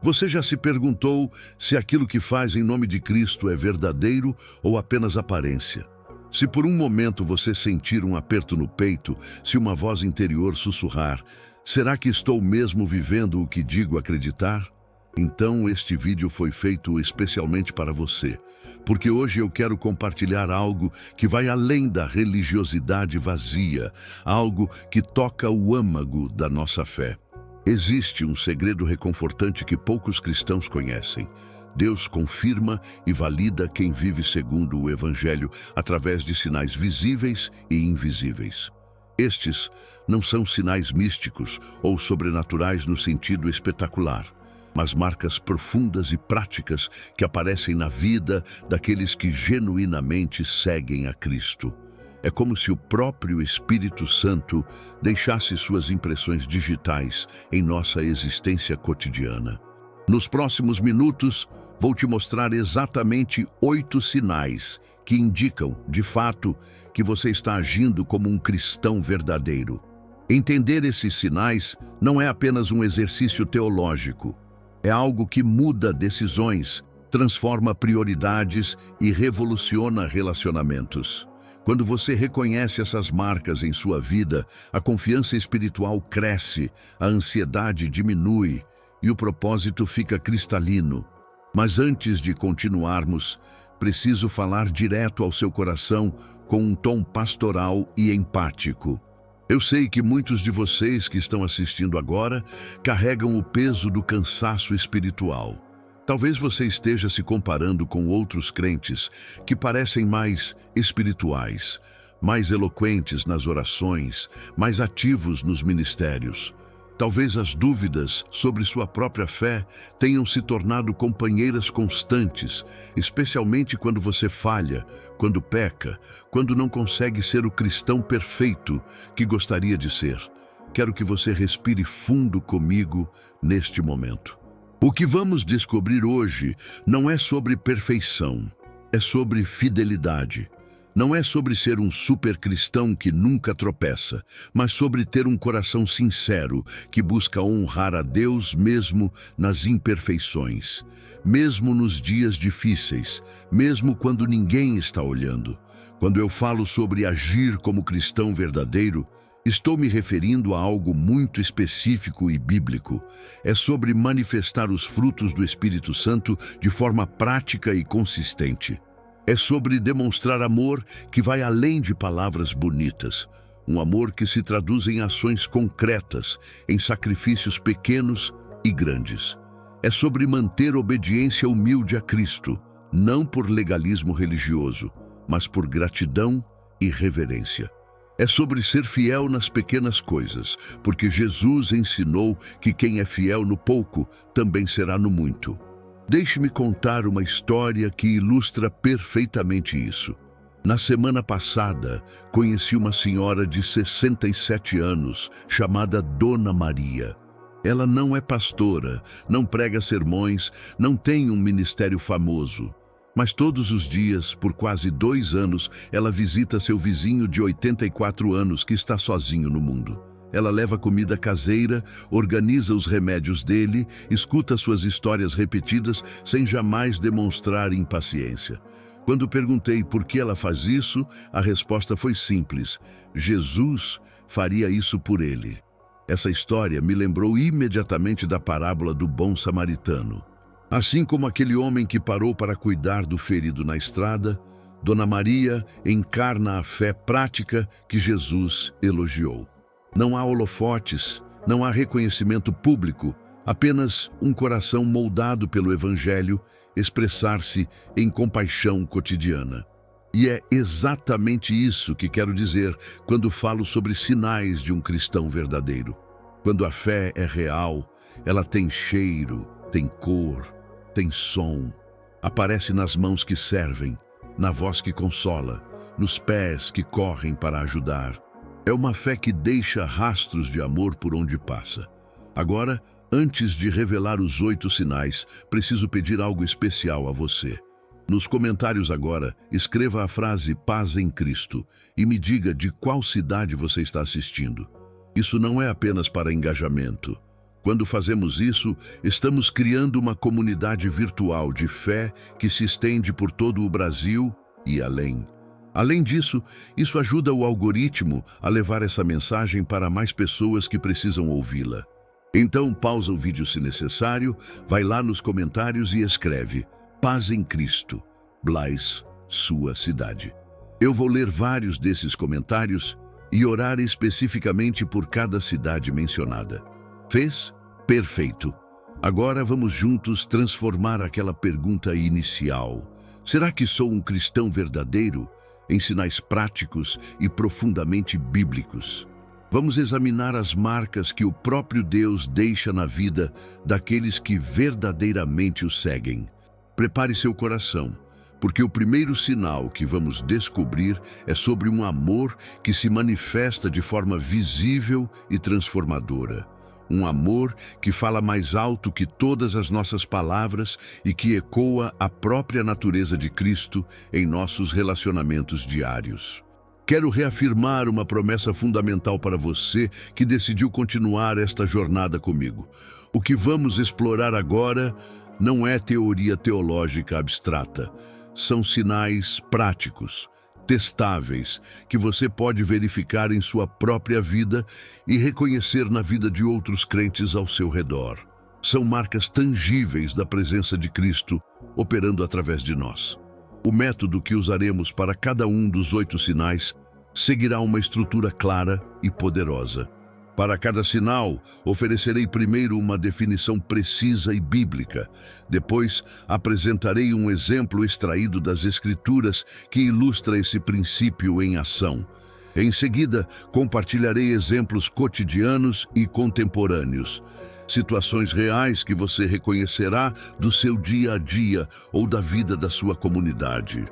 Você já se perguntou se aquilo que faz em nome de Cristo é verdadeiro ou apenas aparência? Se por um momento você sentir um aperto no peito, se uma voz interior sussurrar, será que estou mesmo vivendo o que digo acreditar? Então este vídeo foi feito especialmente para você, porque hoje eu quero compartilhar algo que vai além da religiosidade vazia, algo que toca o âmago da nossa fé. Existe um segredo reconfortante que poucos cristãos conhecem. Deus confirma e valida quem vive segundo o Evangelho através de sinais visíveis e invisíveis. Estes não são sinais místicos ou sobrenaturais no sentido espetacular, mas marcas profundas e práticas que aparecem na vida daqueles que genuinamente seguem a Cristo. É como se o próprio Espírito Santo deixasse suas impressões digitais em nossa existência cotidiana. Nos próximos minutos, vou te mostrar exatamente 8 sinais que indicam, de fato, que você está agindo como um cristão verdadeiro. Entender esses sinais não é apenas um exercício teológico. É algo que muda decisões, transforma prioridades e revoluciona relacionamentos. Quando você reconhece essas marcas em sua vida, a confiança espiritual cresce, a ansiedade diminui e o propósito fica cristalino. Mas antes de continuarmos, preciso falar direto ao seu coração com um tom pastoral e empático. Eu sei que muitos de vocês que estão assistindo agora carregam o peso do cansaço espiritual. Talvez você esteja se comparando com outros crentes que parecem mais espirituais, mais eloquentes nas orações, mais ativos nos ministérios. Talvez as dúvidas sobre sua própria fé tenham se tornado companheiras constantes, especialmente quando você falha, quando peca, quando não consegue ser o cristão perfeito que gostaria de ser. Quero que você respire fundo comigo neste momento. O que vamos descobrir hoje não é sobre perfeição, é sobre fidelidade. Não é sobre ser um super cristão que nunca tropeça, mas sobre ter um coração sincero que busca honrar a Deus mesmo nas imperfeições, mesmo nos dias difíceis, mesmo quando ninguém está olhando. Quando eu falo sobre agir como cristão verdadeiro, estou me referindo a algo muito específico e bíblico. É sobre manifestar os frutos do Espírito Santo de forma prática e consistente. É sobre demonstrar amor que vai além de palavras bonitas. Um amor que se traduz em ações concretas, em sacrifícios pequenos e grandes. É sobre manter obediência humilde a Cristo, não por legalismo religioso, mas por gratidão e reverência. É sobre ser fiel nas pequenas coisas, porque Jesus ensinou que quem é fiel no pouco também será no muito. Deixe-me contar uma história que ilustra perfeitamente isso. Na semana passada, conheci uma senhora de 67 anos, chamada Dona Maria. Ela não é pastora, não prega sermões, não tem um ministério famoso. Mas todos os dias, por quase 2 anos, ela visita seu vizinho de 84 anos que está sozinho no mundo. Ela leva comida caseira, organiza os remédios dele, escuta suas histórias repetidas sem jamais demonstrar impaciência. Quando perguntei por que ela faz isso, a resposta foi simples: Jesus faria isso por ele. Essa história me lembrou imediatamente da parábola do bom samaritano. Assim como aquele homem que parou para cuidar do ferido na estrada, Dona Maria encarna a fé prática que Jesus elogiou. Não há holofotes, não há reconhecimento público, apenas um coração moldado pelo Evangelho expressar-se em compaixão cotidiana. E é exatamente isso que quero dizer quando falo sobre sinais de um cristão verdadeiro. Quando a fé é real, ela tem cheiro, tem cor, tem som. Aparece nas mãos que servem, na voz que consola, nos pés que correm para ajudar. É uma fé que deixa rastros de amor por onde passa. Agora, antes de revelar os 8 sinais, preciso pedir algo especial a você. Nos comentários agora, escreva a frase Paz em Cristo e me diga de qual cidade você está assistindo. Isso não é apenas para engajamento. Quando fazemos isso, estamos criando uma comunidade virtual de fé que se estende por todo o Brasil e além. Além disso, isso ajuda o algoritmo a levar essa mensagem para mais pessoas que precisam ouvi-la. Então, pausa o vídeo se necessário, vai lá nos comentários e escreve Paz em Cristo, Blais, sua cidade. Eu vou ler vários desses comentários e orar especificamente por cada cidade mencionada. Fez? Perfeito. Agora vamos juntos transformar aquela pergunta inicial. Será que sou um cristão verdadeiro? Em sinais práticos e profundamente bíblicos. Vamos examinar as marcas que o próprio Deus deixa na vida daqueles que verdadeiramente o seguem. Prepare seu coração, porque o primeiro sinal que vamos descobrir é sobre um amor que se manifesta de forma visível e transformadora. Um amor que fala mais alto que todas as nossas palavras e que ecoa a própria natureza de Cristo em nossos relacionamentos diários. Quero reafirmar uma promessa fundamental para você que decidiu continuar esta jornada comigo. O que vamos explorar agora não é teoria teológica abstrata. São sinais práticos, testáveis, que você pode verificar em sua própria vida e reconhecer na vida de outros crentes ao seu redor. São marcas tangíveis da presença de Cristo operando através de nós. O método que usaremos para cada um dos 8 sinais seguirá uma estrutura clara e poderosa. Para cada sinal, oferecerei primeiro uma definição precisa e bíblica. Depois, apresentarei um exemplo extraído das Escrituras que ilustra esse princípio em ação. Em seguida, compartilharei exemplos cotidianos e contemporâneos. Situações reais que você reconhecerá do seu dia a dia ou da vida da sua comunidade.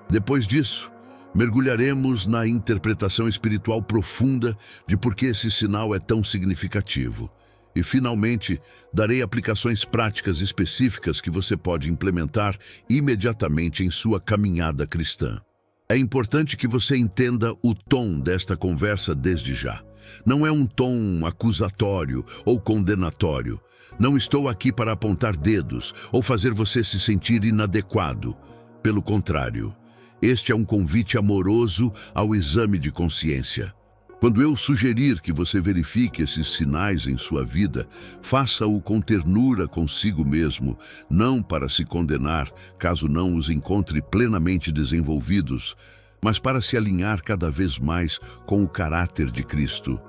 Depois disso, mergulharemos na interpretação espiritual profunda de por que esse sinal é tão significativo. E, finalmente, darei aplicações práticas específicas que você pode implementar imediatamente em sua caminhada cristã. É importante que você entenda o tom desta conversa desde já. Não é um tom acusatório ou condenatório. Não estou aqui para apontar dedos ou fazer você se sentir inadequado. Pelo contrário, este é um convite amoroso ao exame de consciência. Quando eu sugerir que você verifique esses sinais em sua vida, faça-o com ternura consigo mesmo, não para se condenar, caso não os encontre plenamente desenvolvidos, mas para se alinhar cada vez mais com o caráter de Cristo.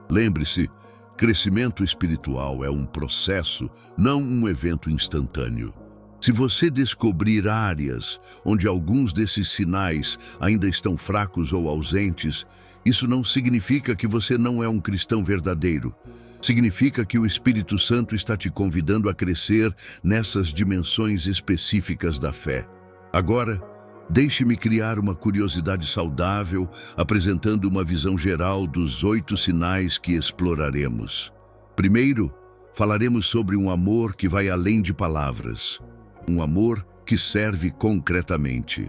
Lembre-se, crescimento espiritual é um processo, não um evento instantâneo. Se você descobrir áreas onde alguns desses sinais ainda estão fracos ou ausentes, isso não significa que você não é um cristão verdadeiro. Significa que o Espírito Santo está te convidando a crescer nessas dimensões específicas da fé. Agora, deixe-me criar uma curiosidade saudável, apresentando uma visão geral dos 8 sinais que exploraremos. Primeiro, falaremos sobre um amor que vai além de palavras. Um amor que serve concretamente.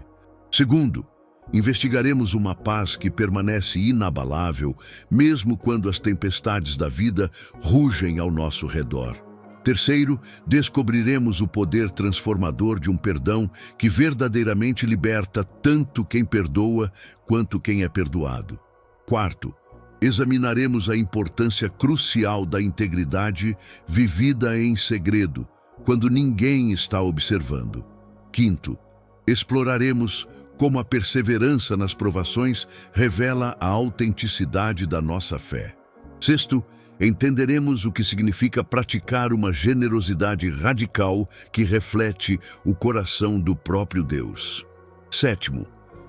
Segundo, investigaremos uma paz que permanece inabalável, mesmo quando as tempestades da vida rugem ao nosso redor. Terceiro, descobriremos o poder transformador de um perdão que verdadeiramente liberta tanto quem perdoa quanto quem é perdoado. Quarto, examinaremos a importância crucial da integridade vivida em segredo, quando ninguém está observando. Quinto, exploraremos como a perseverança nas provações revela a autenticidade da nossa fé. Sexto, entenderemos o que significa praticar uma generosidade radical que reflete o coração do próprio Deus. Sétimo,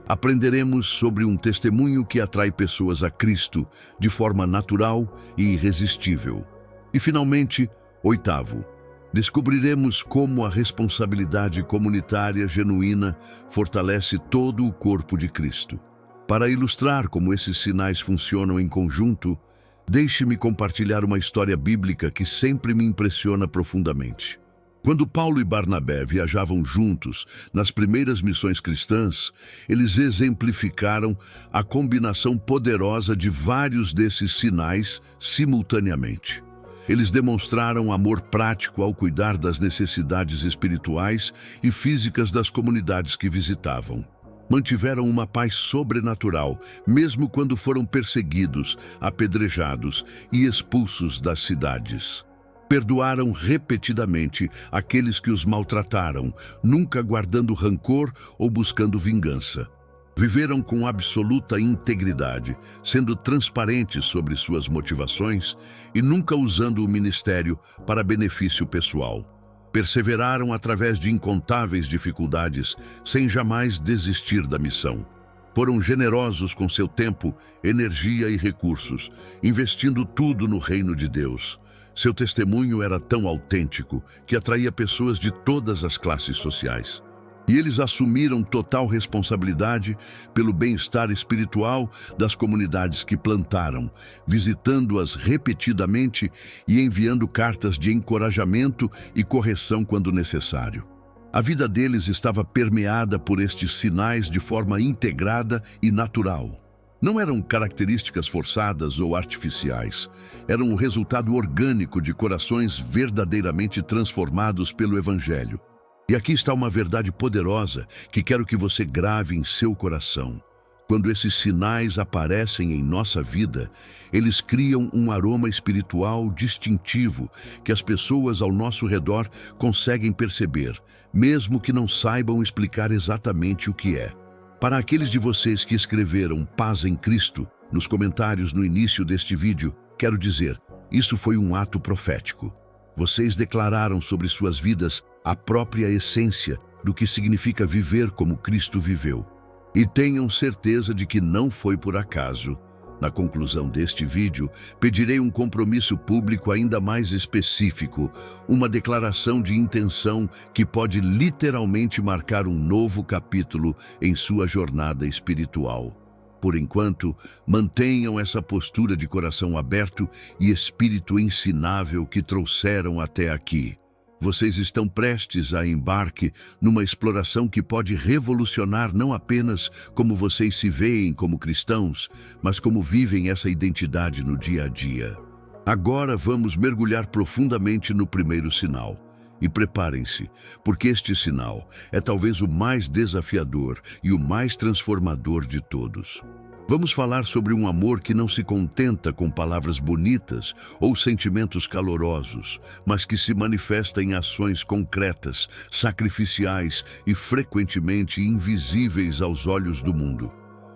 aprenderemos sobre um testemunho que atrai pessoas a Cristo de forma natural e irresistível. E, finalmente, oitavo, descobriremos como a responsabilidade comunitária genuína fortalece todo o corpo de Cristo. Para ilustrar como esses sinais funcionam em conjunto, deixe-me compartilhar uma história bíblica que sempre me impressiona profundamente. Quando Paulo e Barnabé viajavam juntos nas primeiras missões cristãs, eles exemplificaram a combinação poderosa de vários desses sinais simultaneamente. Eles demonstraram amor prático ao cuidar das necessidades espirituais e físicas das comunidades que visitavam. Mantiveram uma paz sobrenatural, mesmo quando foram perseguidos, apedrejados e expulsos das cidades. Perdoaram repetidamente aqueles que os maltrataram, nunca guardando rancor ou buscando vingança. Viveram com absoluta integridade, sendo transparentes sobre suas motivações e nunca usando o ministério para benefício pessoal. Perseveraram através de incontáveis dificuldades, sem jamais desistir da missão. Foram generosos com seu tempo, energia e recursos, investindo tudo no reino de Deus. Seu testemunho era tão autêntico que atraía pessoas de todas as classes sociais. E eles assumiram total responsabilidade pelo bem-estar espiritual das comunidades que plantaram, visitando-as repetidamente e enviando cartas de encorajamento e correção quando necessário. A vida deles estava permeada por estes sinais de forma integrada e natural. Não eram características forçadas ou artificiais. Eram o resultado orgânico de corações verdadeiramente transformados pelo Evangelho. E aqui está uma verdade poderosa que quero que você grave em seu coração. Quando esses sinais aparecem em nossa vida, eles criam um aroma espiritual distintivo que as pessoas ao nosso redor conseguem perceber, mesmo que não saibam explicar exatamente o que é. Para aqueles de vocês que escreveram "Paz em Cristo" nos comentários no início deste vídeo, quero dizer, isso foi um ato profético. Vocês declararam sobre suas vidas a própria essência do que significa viver como Cristo viveu. E tenham certeza de que não foi por acaso. Na conclusão deste vídeo, pedirei um compromisso público ainda mais específico, uma declaração de intenção que pode literalmente marcar um novo capítulo em sua jornada espiritual. Por enquanto, mantenham essa postura de coração aberto e espírito ensinável que trouxeram até aqui. Vocês estão prestes a embarque numa exploração que pode revolucionar não apenas como vocês se veem como cristãos, mas como vivem essa identidade no dia a dia. Agora vamos mergulhar profundamente no primeiro sinal. E preparem-se, porque este sinal é talvez o mais desafiador e o mais transformador de todos. Vamos falar sobre um amor que não se contenta com palavras bonitas ou sentimentos calorosos, mas que se manifesta em ações concretas, sacrificiais e frequentemente invisíveis aos olhos do mundo.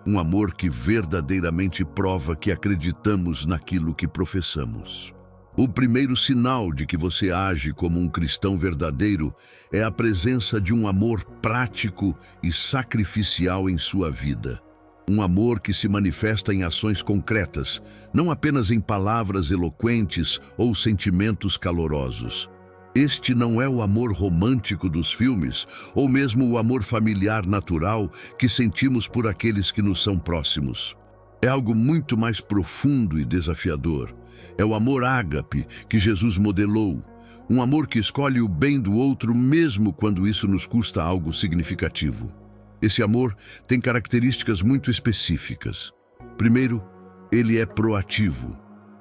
Um amor que verdadeiramente prova que acreditamos naquilo que professamos. O primeiro sinal de que você age como um cristão verdadeiro é a presença de um amor prático e sacrificial em sua vida. Um amor que se manifesta em ações concretas, não apenas em palavras eloquentes ou sentimentos calorosos. Este não é o amor romântico dos filmes, ou mesmo o amor familiar natural que sentimos por aqueles que nos são próximos. É algo muito mais profundo e desafiador. É o amor ágape que Jesus modelou. Um amor que escolhe o bem do outro mesmo quando isso nos custa algo significativo. Esse amor tem características muito específicas. Primeiro, ele é proativo.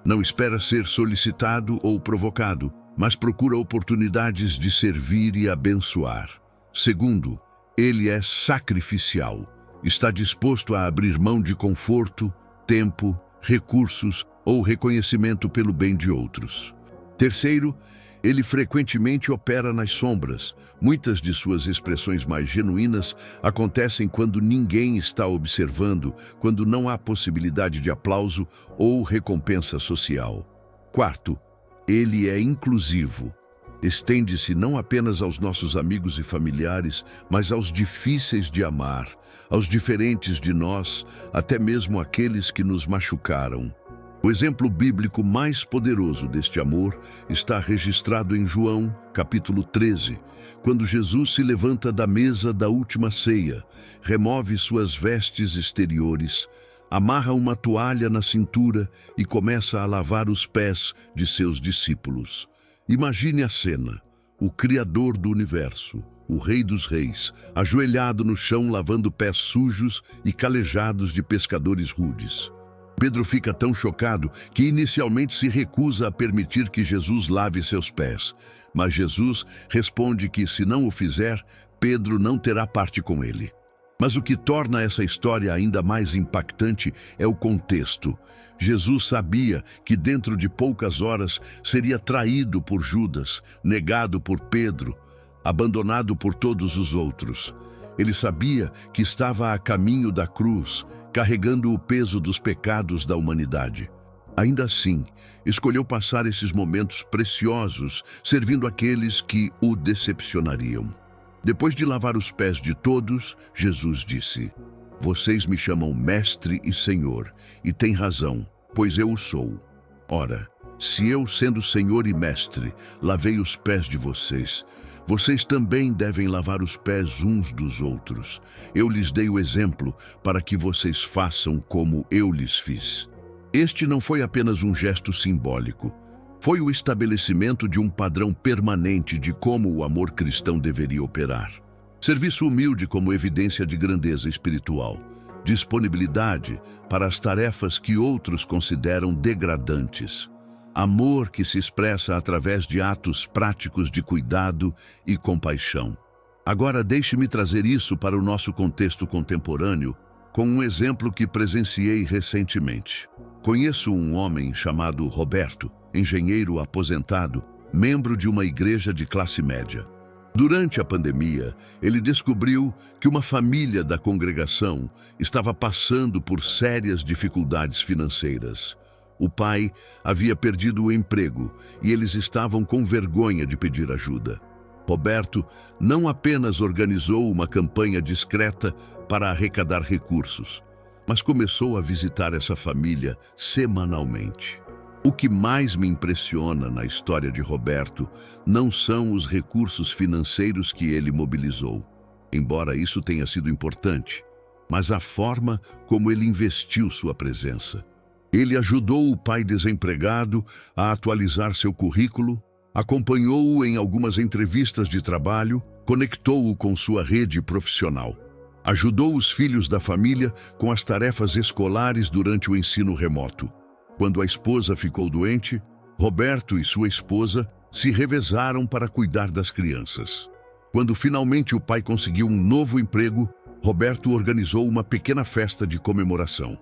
Não espera ser solicitado ou provocado, mas procura oportunidades de servir e abençoar. Segundo, ele é sacrificial. Está disposto a abrir mão de conforto, tempo, recursos ou reconhecimento pelo bem de outros. Terceiro, ele frequentemente opera nas sombras. Muitas de suas expressões mais genuínas acontecem quando ninguém está observando, quando não há possibilidade de aplauso ou recompensa social. Quarto, ele é inclusivo. Estende-se não apenas aos nossos amigos e familiares, mas aos difíceis de amar, aos diferentes de nós, até mesmo aqueles que nos machucaram. O exemplo bíblico mais poderoso deste amor está registrado em João, capítulo 13, quando Jesus se levanta da mesa da última ceia, remove suas vestes exteriores, amarra uma toalha na cintura e começa a lavar os pés de seus discípulos. Imagine a cena: o Criador do universo, o Rei dos Reis, ajoelhado no chão lavando pés sujos e calejados de pescadores rudes. Pedro fica tão chocado que inicialmente se recusa a permitir que Jesus lave seus pés. Mas Jesus responde que, se não o fizer, Pedro não terá parte com ele. Mas o que torna essa história ainda mais impactante é o contexto. Jesus sabia que dentro de poucas horas seria traído por Judas, negado por Pedro, abandonado por todos os outros. Ele sabia que estava a caminho da cruz, carregando o peso dos pecados da humanidade. Ainda assim, escolheu passar esses momentos preciosos servindo aqueles que o decepcionariam. Depois de lavar os pés de todos, Jesus disse: "Vocês me chamam Mestre e Senhor, e têm razão, pois eu o sou. Ora, se eu, sendo Senhor e Mestre, lavei os pés de vocês, vocês também devem lavar os pés uns dos outros. Eu lhes dei o exemplo para que vocês façam como eu lhes fiz." Este não foi apenas um gesto simbólico. Foi o estabelecimento de um padrão permanente de como o amor cristão deveria operar. Serviço humilde como evidência de grandeza espiritual. Disponibilidade para as tarefas que outros consideram degradantes. Amor que se expressa através de atos práticos de cuidado e compaixão. Agora deixe-me trazer isso para o nosso contexto contemporâneo com um exemplo que presenciei recentemente. Conheço um homem chamado Roberto, engenheiro aposentado, membro de uma igreja de classe média. Durante a pandemia, ele descobriu que uma família da congregação estava passando por sérias dificuldades financeiras. O pai havia perdido o emprego e eles estavam com vergonha de pedir ajuda. Roberto não apenas organizou uma campanha discreta para arrecadar recursos, mas começou a visitar essa família semanalmente. O que mais me impressiona na história de Roberto não são os recursos financeiros que ele mobilizou, embora isso tenha sido importante, mas a forma como ele investiu sua presença. Ele ajudou o pai desempregado a atualizar seu currículo, acompanhou-o em algumas entrevistas de trabalho, conectou-o com sua rede profissional. Ajudou os filhos da família com as tarefas escolares durante o ensino remoto. Quando a esposa ficou doente, Roberto e sua esposa se revezaram para cuidar das crianças. Quando finalmente o pai conseguiu um novo emprego, Roberto organizou uma pequena festa de comemoração.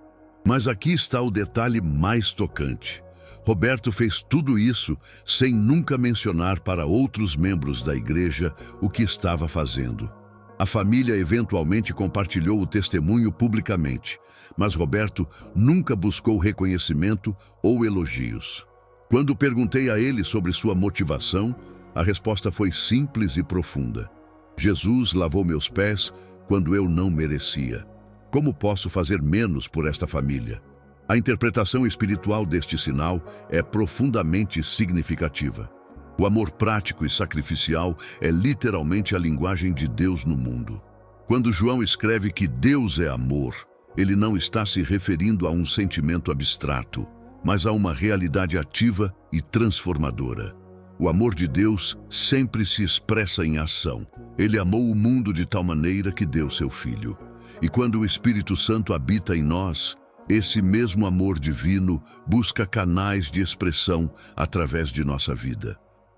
Mas aqui está o detalhe mais tocante. Roberto fez tudo isso sem nunca mencionar para outros membros da igreja o que estava fazendo. A família eventualmente compartilhou o testemunho publicamente, mas Roberto nunca buscou reconhecimento ou elogios. Quando perguntei a ele sobre sua motivação, a resposta foi simples e profunda. Jesus lavou meus pés quando eu não merecia. Como posso fazer menos por esta família? A interpretação espiritual deste sinal é profundamente significativa. O amor prático e sacrificial é literalmente a linguagem de Deus no mundo. Quando João escreve que Deus é amor, ele não está se referindo a um sentimento abstrato, mas a uma realidade ativa e transformadora. O amor de Deus sempre se expressa em ação. Ele amou o mundo de tal maneira que deu seu Filho. E quando o Espírito Santo habita em nós, esse mesmo amor divino busca canais de expressão através de nossa vida.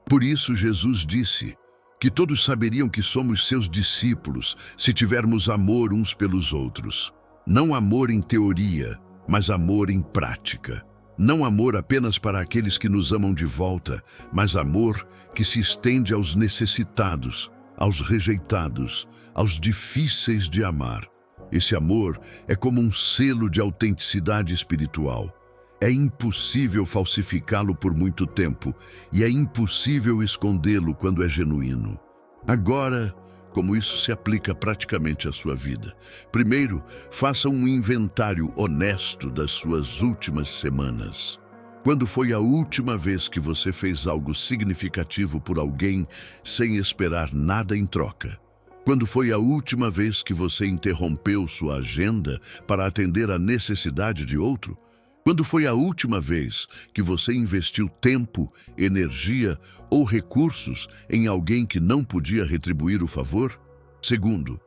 Por isso Jesus disse que todos saberiam que somos seus discípulos se tivermos amor uns pelos outros. Não amor em teoria, mas amor em prática. Não amor apenas para aqueles que nos amam de volta, mas amor que se estende aos necessitados, aos rejeitados, aos difíceis de amar. Esse amor é como um selo de autenticidade espiritual. É impossível falsificá-lo por muito tempo e é impossível escondê-lo quando é genuíno. Agora, como isso se aplica praticamente à sua vida? Primeiro, faça um inventário honesto das suas últimas semanas. Quando foi a última vez que você fez algo significativo por alguém sem esperar nada em troca? Quando foi a última vez que você interrompeu sua agenda para atender à necessidade de outro? Quando foi a última vez que você investiu tempo, energia ou recursos em alguém que não podia retribuir o favor? Segundo,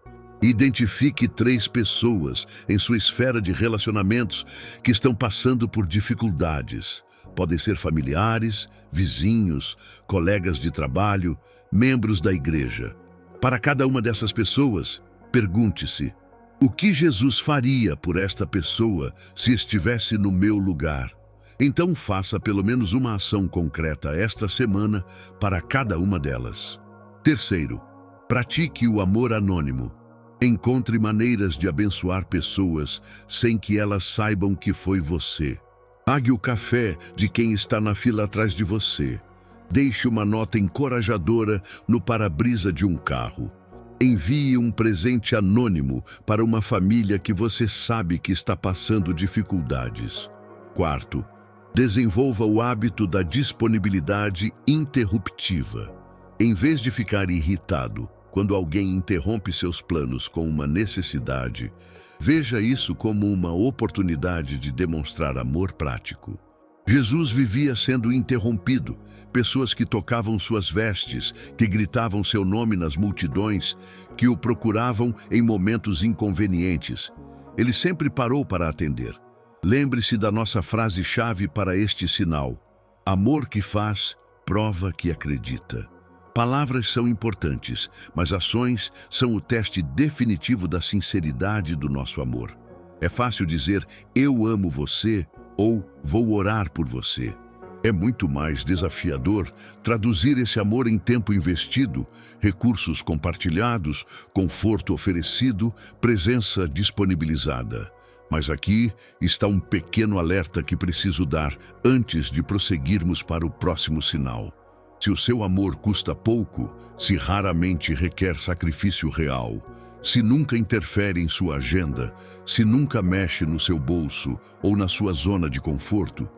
Identifique 3 pessoas em sua esfera de relacionamentos que estão passando por dificuldades. Podem ser familiares, vizinhos, colegas de trabalho, membros da igreja. Para cada uma dessas pessoas, pergunte-se: o que Jesus faria por esta pessoa se estivesse no meu lugar? Então faça pelo menos uma ação concreta esta semana para cada uma delas. Terceiro, pratique o amor anônimo. Encontre maneiras de abençoar pessoas sem que elas saibam que foi você. Pague o café de quem está na fila atrás de você. Deixe uma nota encorajadora no para-brisa de um carro. Envie um presente anônimo para uma família que você sabe que está passando dificuldades. Quarto, desenvolva o hábito da disponibilidade interruptiva. Em vez de ficar irritado quando alguém interrompe seus planos com uma necessidade, veja isso como uma oportunidade de demonstrar amor prático. Jesus vivia sendo interrompido, pessoas que tocavam suas vestes, que gritavam seu nome nas multidões, que o procuravam em momentos inconvenientes. Ele sempre parou para atender. Lembre-se da nossa frase-chave para este sinal: amor que faz, prova que acredita. Palavras são importantes, mas ações são o teste definitivo da sinceridade do nosso amor. É fácil dizer "eu amo você" ou "vou orar por você". É muito mais desafiador traduzir esse amor em tempo investido, recursos compartilhados, conforto oferecido, presença disponibilizada. Mas aqui está um pequeno alerta que preciso dar antes de prosseguirmos para o próximo sinal. Se o seu amor custa pouco, se raramente requer sacrifício real, se nunca interfere em sua agenda, se nunca mexe no seu bolso ou na sua zona de conforto,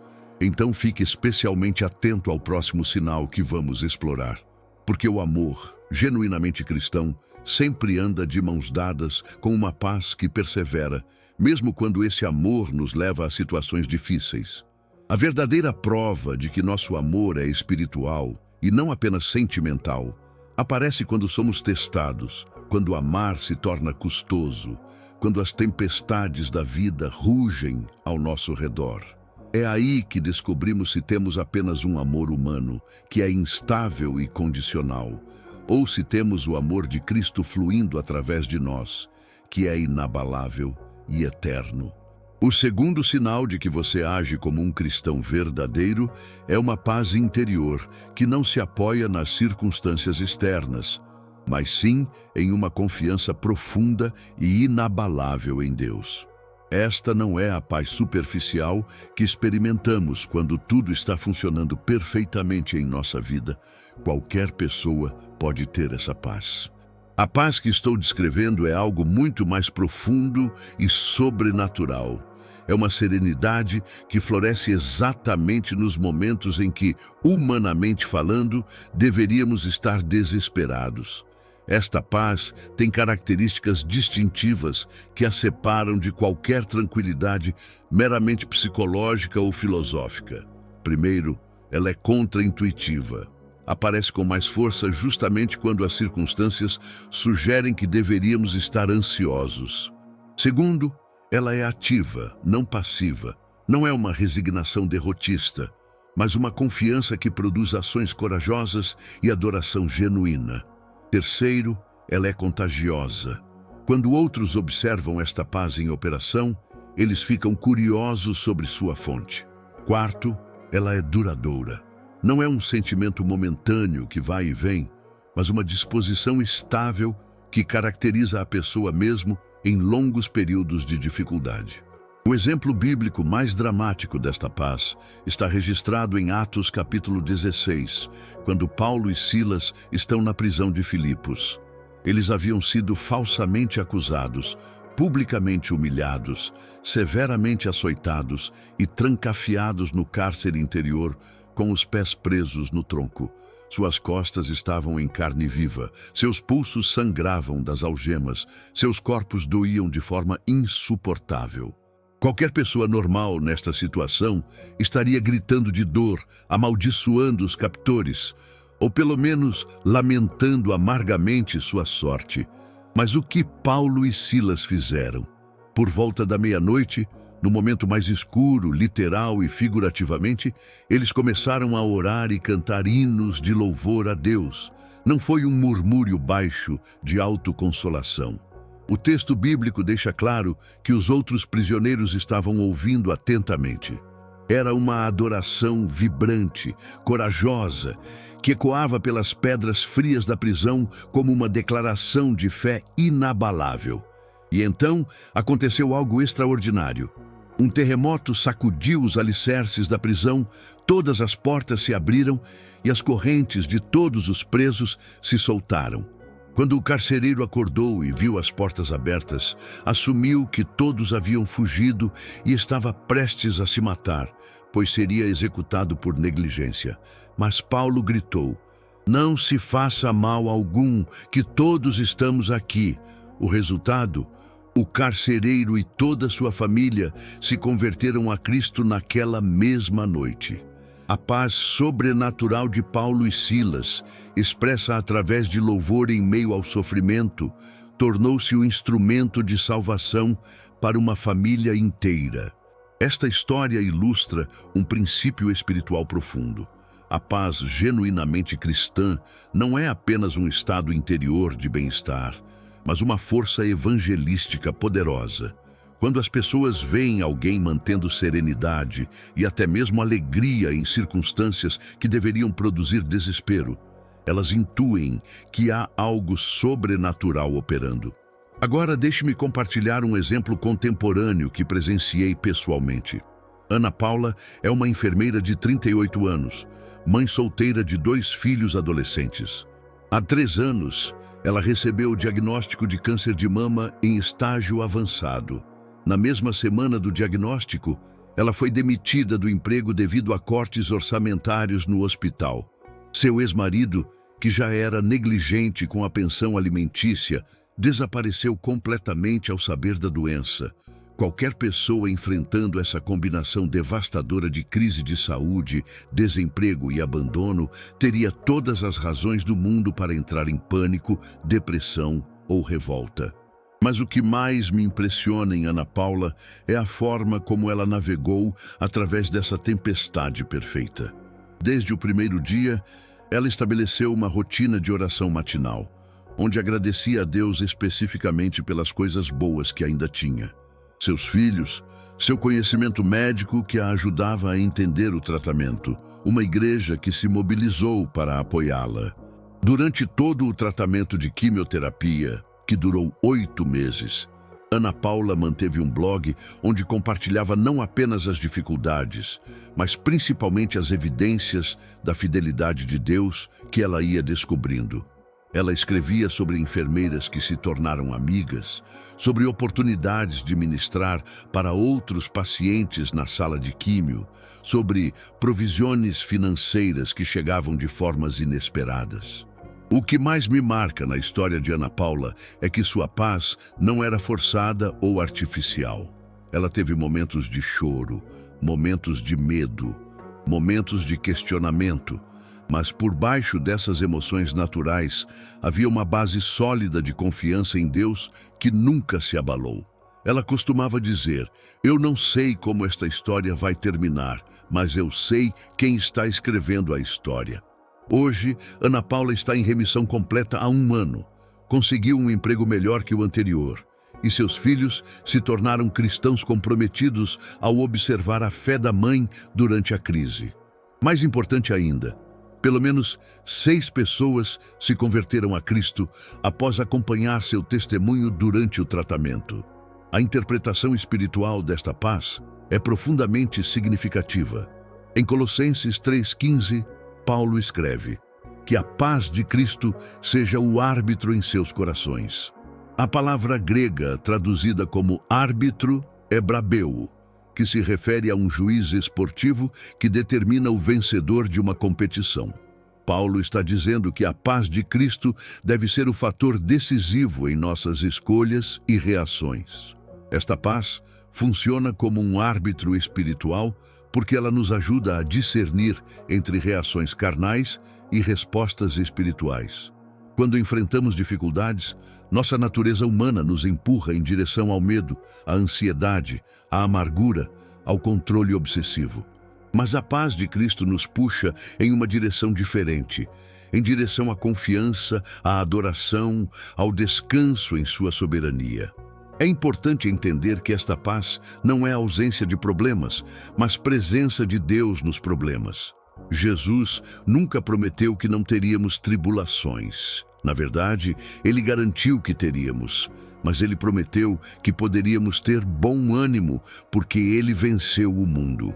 então fique especialmente atento ao próximo sinal que vamos explorar. Porque o amor, genuinamente cristão, sempre anda de mãos dadas com uma paz que persevera, mesmo quando esse amor nos leva a situações difíceis. A verdadeira prova de que nosso amor é espiritual e não apenas sentimental, aparece quando somos testados, quando amar se torna custoso, quando as tempestades da vida rugem ao nosso redor. É aí que descobrimos se temos apenas um amor humano, que é instável e condicional, ou se temos o amor de Cristo fluindo através de nós, que é inabalável e eterno. O segundo sinal de que você age como um cristão verdadeiro é uma paz interior que não se apoia nas circunstâncias externas, mas sim em uma confiança profunda e inabalável em Deus. Esta não é a paz superficial que experimentamos quando tudo está funcionando perfeitamente em nossa vida. Qualquer pessoa pode ter essa paz. A paz que estou descrevendo é algo muito mais profundo e sobrenatural. É uma serenidade que floresce exatamente nos momentos em que, humanamente falando, deveríamos estar desesperados. Esta paz tem características distintivas que a separam de qualquer tranquilidade meramente psicológica ou filosófica. Primeiro, ela é contraintuitiva. Aparece com mais força justamente quando as circunstâncias sugerem que deveríamos estar ansiosos. Segundo, ela é ativa, não passiva. Não é uma resignação derrotista, mas uma confiança que produz ações corajosas e adoração genuína. Terceiro, ela é contagiosa. Quando outros observam esta paz em operação, eles ficam curiosos sobre sua fonte. Quarto, ela é duradoura. Não é um sentimento momentâneo que vai e vem, mas uma disposição estável que caracteriza a pessoa mesmo em longos períodos de dificuldade. O exemplo bíblico mais dramático desta paz está registrado em Atos capítulo 16, quando Paulo e Silas estão na prisão de Filipos. Eles haviam sido falsamente acusados, publicamente humilhados, severamente açoitados e trancafiados no cárcere interior, com os pés presos no tronco. Suas costas estavam em carne viva, seus pulsos sangravam das algemas, seus corpos doíam de forma insuportável. Qualquer pessoa normal nesta situação estaria gritando de dor, amaldiçoando os captores, ou pelo menos lamentando amargamente sua sorte. Mas o que Paulo e Silas fizeram? Por volta da meia-noite, no momento mais escuro, literal e figurativamente, eles começaram a orar e cantar hinos de louvor a Deus. Não foi um murmúrio baixo de autoconsolação. O texto bíblico deixa claro que os outros prisioneiros estavam ouvindo atentamente. Era uma adoração vibrante, corajosa, que ecoava pelas pedras frias da prisão como uma declaração de fé inabalável. E então aconteceu algo extraordinário. Um terremoto sacudiu os alicerces da prisão, todas as portas se abriram e as correntes de todos os presos se soltaram. Quando o carcereiro acordou e viu as portas abertas, assumiu que todos haviam fugido e estava prestes a se matar, pois seria executado por negligência. Mas Paulo gritou: "Não se faça mal algum, que todos estamos aqui." O resultado? O carcereiro e toda sua família se converteram a Cristo naquela mesma noite. A paz sobrenatural de Paulo e Silas, expressa através de louvor em meio ao sofrimento, tornou-se o instrumento de salvação para uma família inteira. Esta história ilustra um princípio espiritual profundo. A paz genuinamente cristã não é apenas um estado interior de bem-estar, mas uma força evangelística poderosa. Quando as pessoas veem alguém mantendo serenidade e até mesmo alegria em circunstâncias que deveriam produzir desespero, elas intuem que há algo sobrenatural operando. Agora deixe-me compartilhar um exemplo contemporâneo que presenciei pessoalmente. Ana Paula é uma enfermeira de 38 anos, mãe solteira de 2 filhos adolescentes. Há 3 anos, ela recebeu o diagnóstico de câncer de mama em estágio avançado. Na mesma semana do diagnóstico, ela foi demitida do emprego devido a cortes orçamentários no hospital. Seu ex-marido, que já era negligente com a pensão alimentícia, desapareceu completamente ao saber da doença. Qualquer pessoa enfrentando essa combinação devastadora de crise de saúde, desemprego e abandono teria todas as razões do mundo para entrar em pânico, depressão ou revolta. Mas o que mais me impressiona em Ana Paula é a forma como ela navegou através dessa tempestade perfeita. Desde o primeiro dia, ela estabeleceu uma rotina de oração matinal, onde agradecia a Deus especificamente pelas coisas boas que ainda tinha. Seus filhos, seu conhecimento médico que a ajudava a entender o tratamento, uma igreja que se mobilizou para apoiá-la. Durante todo o tratamento de quimioterapia, que durou 8 meses, Ana Paula manteve um blog onde compartilhava não apenas as dificuldades, mas principalmente as evidências da fidelidade de Deus que ela ia descobrindo. Ela escrevia sobre enfermeiras que se tornaram amigas, sobre oportunidades de ministrar para outros pacientes na sala de químio, sobre provisões financeiras que chegavam de formas inesperadas. O que mais me marca na história de Ana Paula é que sua paz não era forçada ou artificial. Ela teve momentos de choro, momentos de medo, momentos de questionamento, mas por baixo dessas emoções naturais havia uma base sólida de confiança em Deus que nunca se abalou. Ela costumava dizer: "Eu não sei como esta história vai terminar, mas eu sei quem está escrevendo a história." Hoje, Ana Paula está em remissão completa há 1 ano. Conseguiu um emprego melhor que o anterior. E seus filhos se tornaram cristãos comprometidos ao observar a fé da mãe durante a crise. Mais importante ainda, pelo menos 6 pessoas se converteram a Cristo após acompanhar seu testemunho durante o tratamento. A interpretação espiritual desta paz é profundamente significativa. Em Colossenses 3,15, Paulo escreve: "Que a paz de Cristo seja o árbitro em seus corações." A palavra grega traduzida como árbitro é brabeu, que se refere a um juiz esportivo que determina o vencedor de uma competição. Paulo está dizendo que a paz de Cristo deve ser o fator decisivo em nossas escolhas e reações. Esta paz funciona como um árbitro espiritual porque ela nos ajuda a discernir entre reações carnais e respostas espirituais. Quando enfrentamos dificuldades, nossa natureza humana nos empurra em direção ao medo, à ansiedade, à amargura, ao controle obsessivo. Mas a paz de Cristo nos puxa em uma direção diferente, em direção à confiança, à adoração, ao descanso em sua soberania. É importante entender que esta paz não é ausência de problemas, mas presença de Deus nos problemas. Jesus nunca prometeu que não teríamos tribulações. Na verdade, ele garantiu que teríamos, mas ele prometeu que poderíamos ter bom ânimo, porque ele venceu o mundo.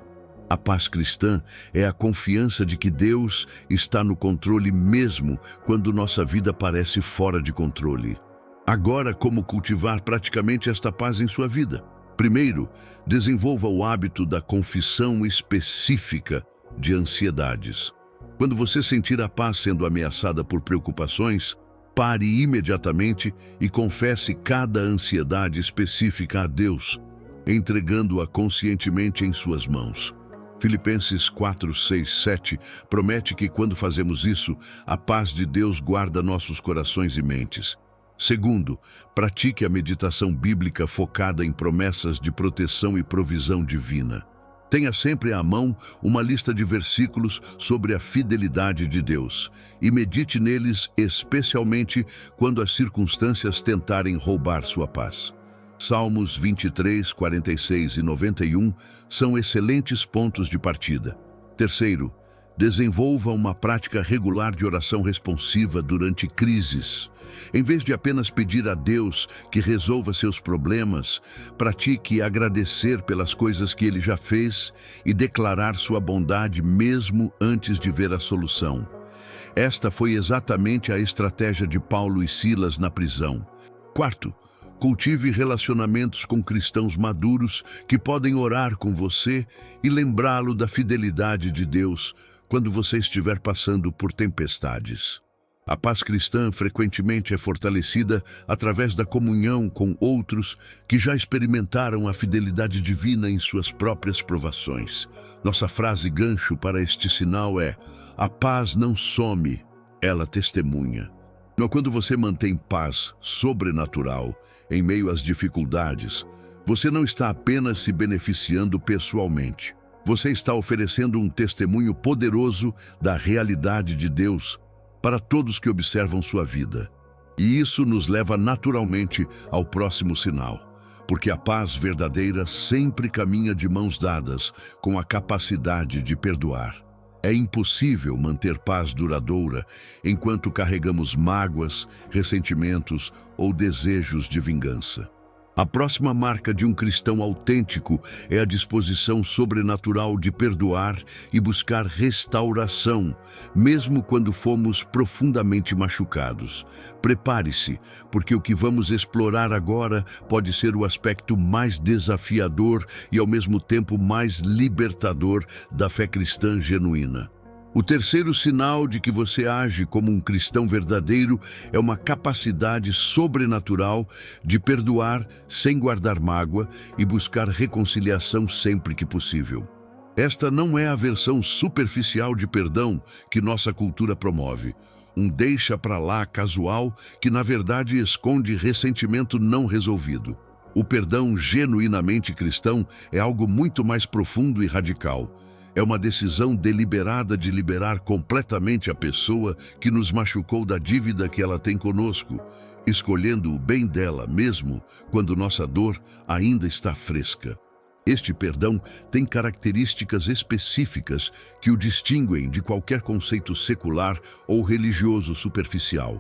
A paz cristã é a confiança de que Deus está no controle mesmo quando nossa vida parece fora de controle. Agora, como cultivar praticamente esta paz em sua vida? Primeiro, desenvolva o hábito da confissão específica de ansiedades. Quando você sentir a paz sendo ameaçada por preocupações, pare imediatamente e confesse cada ansiedade específica a Deus, entregando-a conscientemente em suas mãos. Filipenses 4, 6, 7 promete que quando fazemos isso, a paz de Deus guarda nossos corações e mentes. Segundo, pratique a meditação bíblica focada em promessas de proteção e provisão divina. Tenha sempre à mão uma lista de versículos sobre a fidelidade de Deus e medite neles especialmente quando as circunstâncias tentarem roubar sua paz. Salmos 23, 46 e 91 são excelentes pontos de partida. Terceiro, desenvolva uma prática regular de oração responsiva durante crises. Em vez de apenas pedir a Deus que resolva seus problemas, pratique agradecer pelas coisas que Ele já fez e declarar sua bondade mesmo antes de ver a solução. Esta foi exatamente a estratégia de Paulo e Silas na prisão. Quarto, cultive relacionamentos com cristãos maduros que podem orar com você e lembrá-lo da fidelidade de Deus quando você estiver passando por tempestades. A paz cristã frequentemente é fortalecida através da comunhão com outros que já experimentaram a fidelidade divina em suas próprias provações. Nossa frase gancho para este sinal é: a paz não some, ela testemunha. Quando você mantém paz sobrenatural em meio às dificuldades, você não está apenas se beneficiando pessoalmente. Você está oferecendo um testemunho poderoso da realidade de Deus para todos que observam sua vida. E isso nos leva naturalmente ao próximo sinal, porque a paz verdadeira sempre caminha de mãos dadas com a capacidade de perdoar. É impossível manter paz duradoura enquanto carregamos mágoas, ressentimentos ou desejos de vingança. A próxima marca de um cristão autêntico é a disposição sobrenatural de perdoar e buscar restauração, mesmo quando fomos profundamente machucados. Prepare-se, porque o que vamos explorar agora pode ser o aspecto mais desafiador e ao mesmo tempo mais libertador da fé cristã genuína. O terceiro sinal de que você age como um cristão verdadeiro é uma capacidade sobrenatural de perdoar sem guardar mágoa e buscar reconciliação sempre que possível. Esta não é a versão superficial de perdão que nossa cultura promove. Um deixa pra lá casual que na verdade esconde ressentimento não resolvido. O perdão genuinamente cristão é algo muito mais profundo e radical. É uma decisão deliberada de liberar completamente a pessoa que nos machucou da dívida que ela tem conosco, escolhendo o bem dela mesmo quando nossa dor ainda está fresca. Este perdão tem características específicas que o distinguem de qualquer conceito secular ou religioso superficial.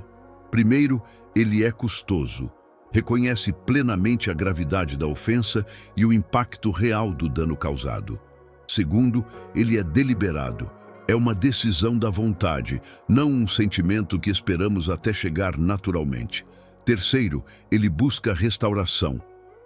Primeiro, ele é custoso. Reconhece plenamente a gravidade da ofensa e o impacto real do dano causado. Segundo, ele é deliberado. É uma decisão da vontade, não um sentimento que esperamos até chegar naturalmente. Terceiro, ele busca restauração.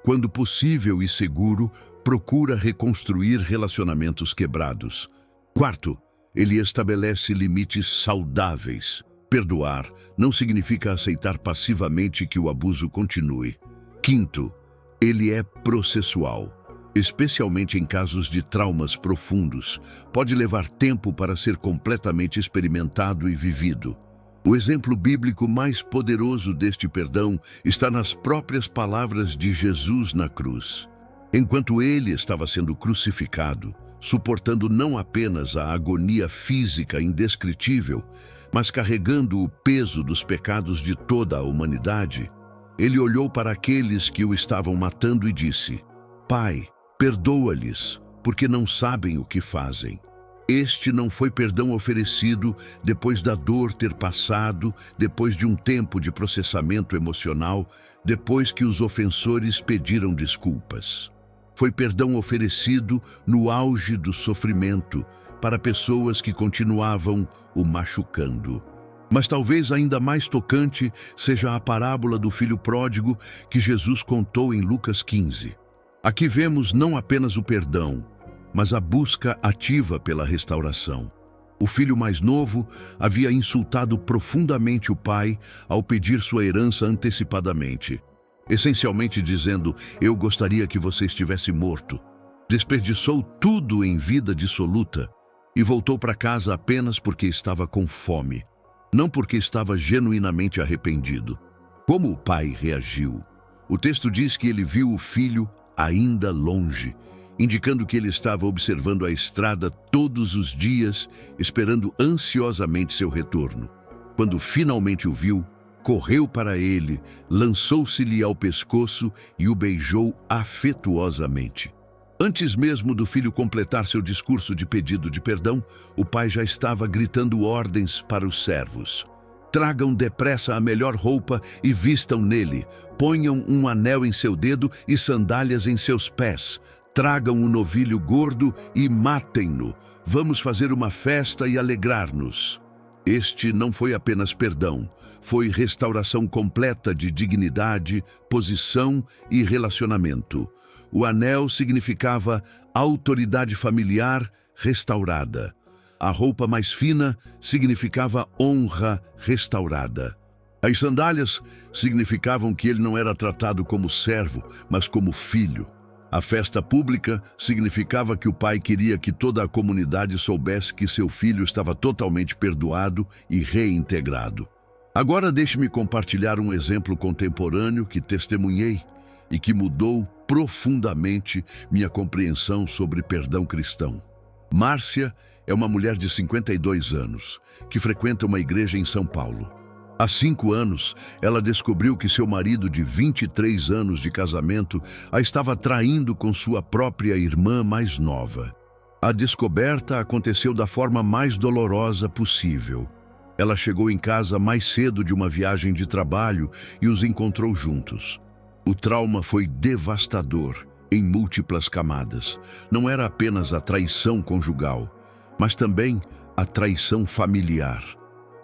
Quando possível e seguro, procura reconstruir relacionamentos quebrados. Quarto, ele estabelece limites saudáveis. Perdoar não significa aceitar passivamente que o abuso continue. Quinto, ele é processual. Especialmente em casos de traumas profundos, pode levar tempo para ser completamente experimentado e vivido. O exemplo bíblico mais poderoso deste perdão está nas próprias palavras de Jesus na cruz. Enquanto ele estava sendo crucificado, suportando não apenas a agonia física indescritível, mas carregando o peso dos pecados de toda a humanidade, ele olhou para aqueles que o estavam matando e disse: Pai, perdoa-lhes, porque não sabem o que fazem. Este não foi perdão oferecido depois da dor ter passado, depois de um tempo de processamento emocional, depois que os ofensores pediram desculpas. Foi perdão oferecido no auge do sofrimento, para pessoas que continuavam o machucando. Mas talvez ainda mais tocante seja a parábola do filho pródigo que Jesus contou em Lucas 15. Aqui vemos não apenas o perdão, mas a busca ativa pela restauração. O filho mais novo havia insultado profundamente o pai ao pedir sua herança antecipadamente, essencialmente dizendo: eu gostaria que você estivesse morto. Desperdiçou tudo em vida dissoluta e voltou para casa apenas porque estava com fome, não porque estava genuinamente arrependido. Como o pai reagiu? O texto diz que ele viu o filho ainda longe, indicando que ele estava observando a estrada todos os dias, esperando ansiosamente seu retorno. Quando finalmente o viu, correu para ele, lançou-se-lhe ao pescoço e o beijou afetuosamente. Antes mesmo do filho completar seu discurso de pedido de perdão, o pai já estava gritando ordens para os servos. Tragam depressa a melhor roupa e vistam nele. Ponham um anel em seu dedo e sandálias em seus pés. Tragam um novilho gordo e matem-no. Vamos fazer uma festa e alegrar-nos. Este não foi apenas perdão, foi restauração completa de dignidade, posição e relacionamento. O anel significava autoridade familiar restaurada. A roupa mais fina significava honra restaurada. As sandálias significavam que ele não era tratado como servo, mas como filho. A festa pública significava que o pai queria que toda a comunidade soubesse que seu filho estava totalmente perdoado e reintegrado. Agora deixe-me compartilhar um exemplo contemporâneo que testemunhei e que mudou profundamente minha compreensão sobre perdão cristão. Márcia é uma mulher de 52 anos, que frequenta uma igreja em São Paulo. Há 5 anos, ela descobriu que seu marido de 23 anos de casamento a estava traindo com sua própria irmã mais nova. A descoberta aconteceu da forma mais dolorosa possível. Ela chegou em casa mais cedo de uma viagem de trabalho e os encontrou juntos. O trauma foi devastador, em múltiplas camadas. Não era apenas a traição conjugal, mas também a traição familiar.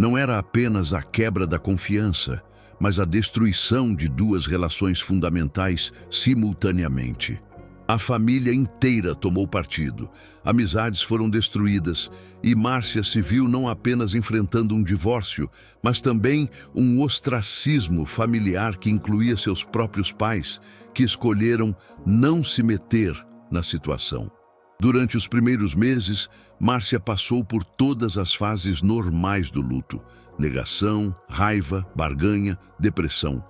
Não era apenas a quebra da confiança, mas a destruição de 2 relações fundamentais simultaneamente. A família inteira tomou partido, amizades foram destruídas e Márcia se viu não apenas enfrentando um divórcio, mas também um ostracismo familiar que incluía seus próprios pais, que escolheram não se meter na situação. Durante os primeiros meses, Márcia passou por todas as fases normais do luto: negação, raiva, barganha, depressão.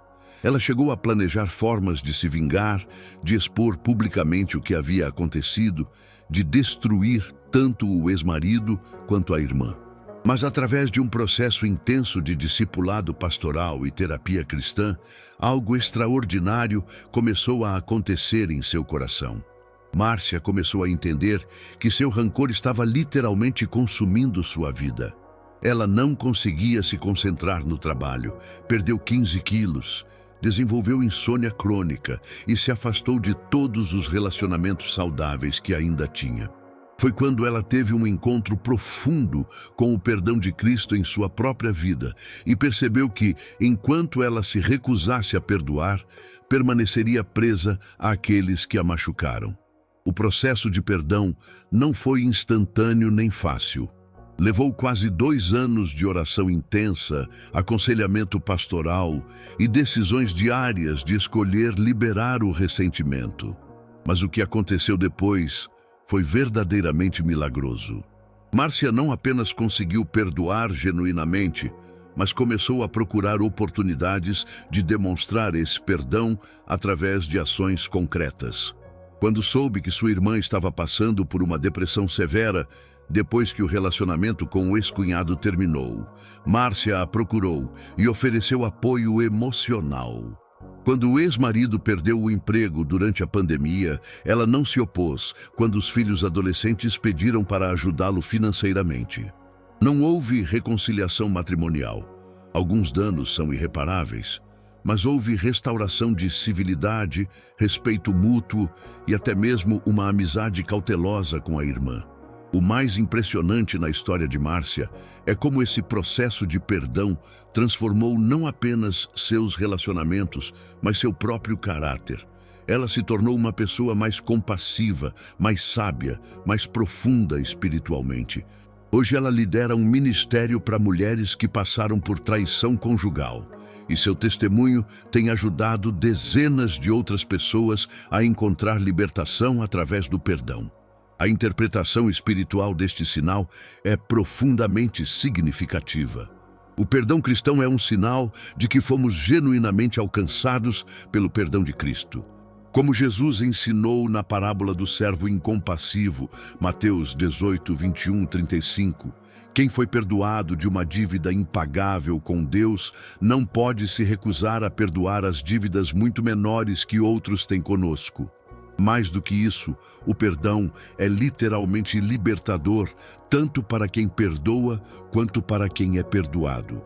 Ela chegou a planejar formas de se vingar, de expor publicamente o que havia acontecido, de destruir tanto o ex-marido quanto a irmã. Mas através de um processo intenso de discipulado pastoral e terapia cristã, algo extraordinário começou a acontecer em seu coração. Márcia começou a entender que seu rancor estava literalmente consumindo sua vida. Ela não conseguia se concentrar no trabalho, perdeu 15 quilos, desenvolveu insônia crônica e se afastou de todos os relacionamentos saudáveis que ainda tinha. Foi quando ela teve um encontro profundo com o perdão de Cristo em sua própria vida e percebeu que, enquanto ela se recusasse a perdoar, permaneceria presa àqueles que a machucaram. O processo de perdão não foi instantâneo nem fácil. Levou quase 2 anos de oração intensa, aconselhamento pastoral e decisões diárias de escolher liberar o ressentimento. Mas o que aconteceu depois foi verdadeiramente milagroso. Márcia não apenas conseguiu perdoar genuinamente, mas começou a procurar oportunidades de demonstrar esse perdão através de ações concretas. Quando soube que sua irmã estava passando por uma depressão severa, depois que o relacionamento com o ex-cunhado terminou, Márcia a procurou e ofereceu apoio emocional. Quando o ex-marido perdeu o emprego durante a pandemia, ela não se opôs quando os filhos adolescentes pediram para ajudá-lo financeiramente. Não houve reconciliação matrimonial. Alguns danos são irreparáveis, mas houve restauração de civilidade, respeito mútuo e até mesmo uma amizade cautelosa com a irmã. O mais impressionante na história de Márcia é como esse processo de perdão transformou não apenas seus relacionamentos, mas seu próprio caráter. Ela se tornou uma pessoa mais compassiva, mais sábia, mais profunda espiritualmente. Hoje ela lidera um ministério para mulheres que passaram por traição conjugal. E seu testemunho tem ajudado dezenas de outras pessoas a encontrar libertação através do perdão. A interpretação espiritual deste sinal é profundamente significativa. O perdão cristão é um sinal de que fomos genuinamente alcançados pelo perdão de Cristo. Como Jesus ensinou na parábola do servo incompassivo, Mateus 18, 21, 35, quem foi perdoado de uma dívida impagável com Deus não pode se recusar a perdoar as dívidas muito menores que outros têm conosco. Mais do que isso, o perdão é literalmente libertador, tanto para quem perdoa quanto para quem é perdoado.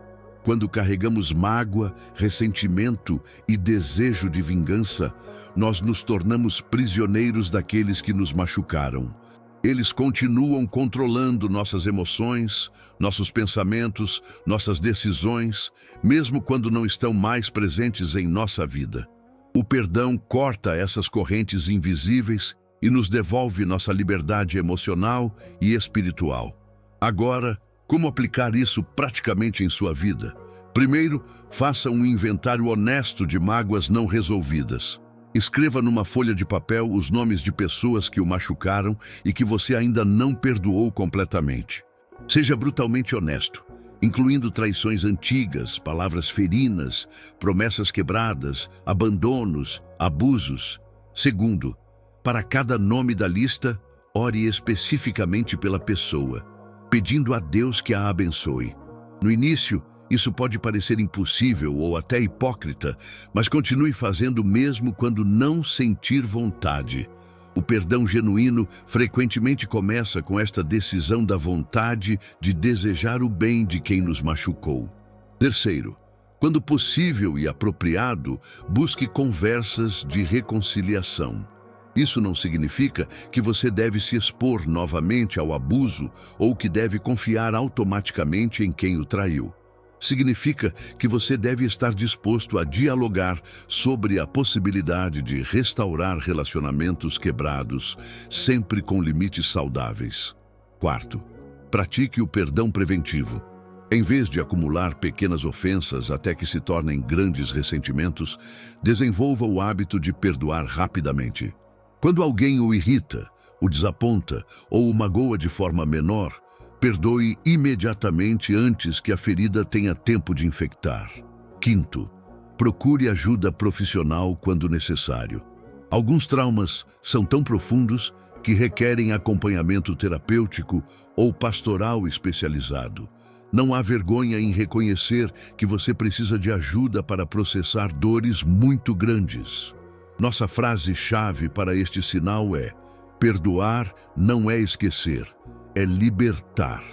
Quando carregamos mágoa, ressentimento e desejo de vingança, nós nos tornamos prisioneiros daqueles que nos machucaram. Eles continuam controlando nossas emoções, nossos pensamentos, nossas decisões, mesmo quando não estão mais presentes em nossa vida. O perdão corta essas correntes invisíveis e nos devolve nossa liberdade emocional e espiritual. Agora, como aplicar isso praticamente em sua vida? Primeiro, faça um inventário honesto de mágoas não resolvidas. Escreva numa folha de papel os nomes de pessoas que o machucaram e que você ainda não perdoou completamente. Seja brutalmente honesto, incluindo traições antigas, palavras ferinas, promessas quebradas, abandonos, abusos. Segundo, para cada nome da lista, ore especificamente pela pessoa, pedindo a Deus que a abençoe. No início, isso pode parecer impossível ou até hipócrita, mas continue fazendo mesmo quando não sentir vontade. O perdão genuíno frequentemente começa com esta decisão da vontade de desejar o bem de quem nos machucou. Terceiro, quando possível e apropriado, busque conversas de reconciliação. Isso não significa que você deve se expor novamente ao abuso ou que deve confiar automaticamente em quem o traiu. Significa que você deve estar disposto a dialogar sobre a possibilidade de restaurar relacionamentos quebrados, sempre com limites saudáveis. Quarto, pratique o perdão preventivo. Em vez de acumular pequenas ofensas até que se tornem grandes ressentimentos, desenvolva o hábito de perdoar rapidamente. Quando alguém o irrita, o desaponta ou o magoa de forma menor, perdoe imediatamente antes que a ferida tenha tempo de infectar. Quinto, procure ajuda profissional quando necessário. Alguns traumas são tão profundos que requerem acompanhamento terapêutico ou pastoral especializado. Não há vergonha em reconhecer que você precisa de ajuda para processar dores muito grandes. Nossa frase-chave para este sinal é: perdoar não é esquecer, é libertar.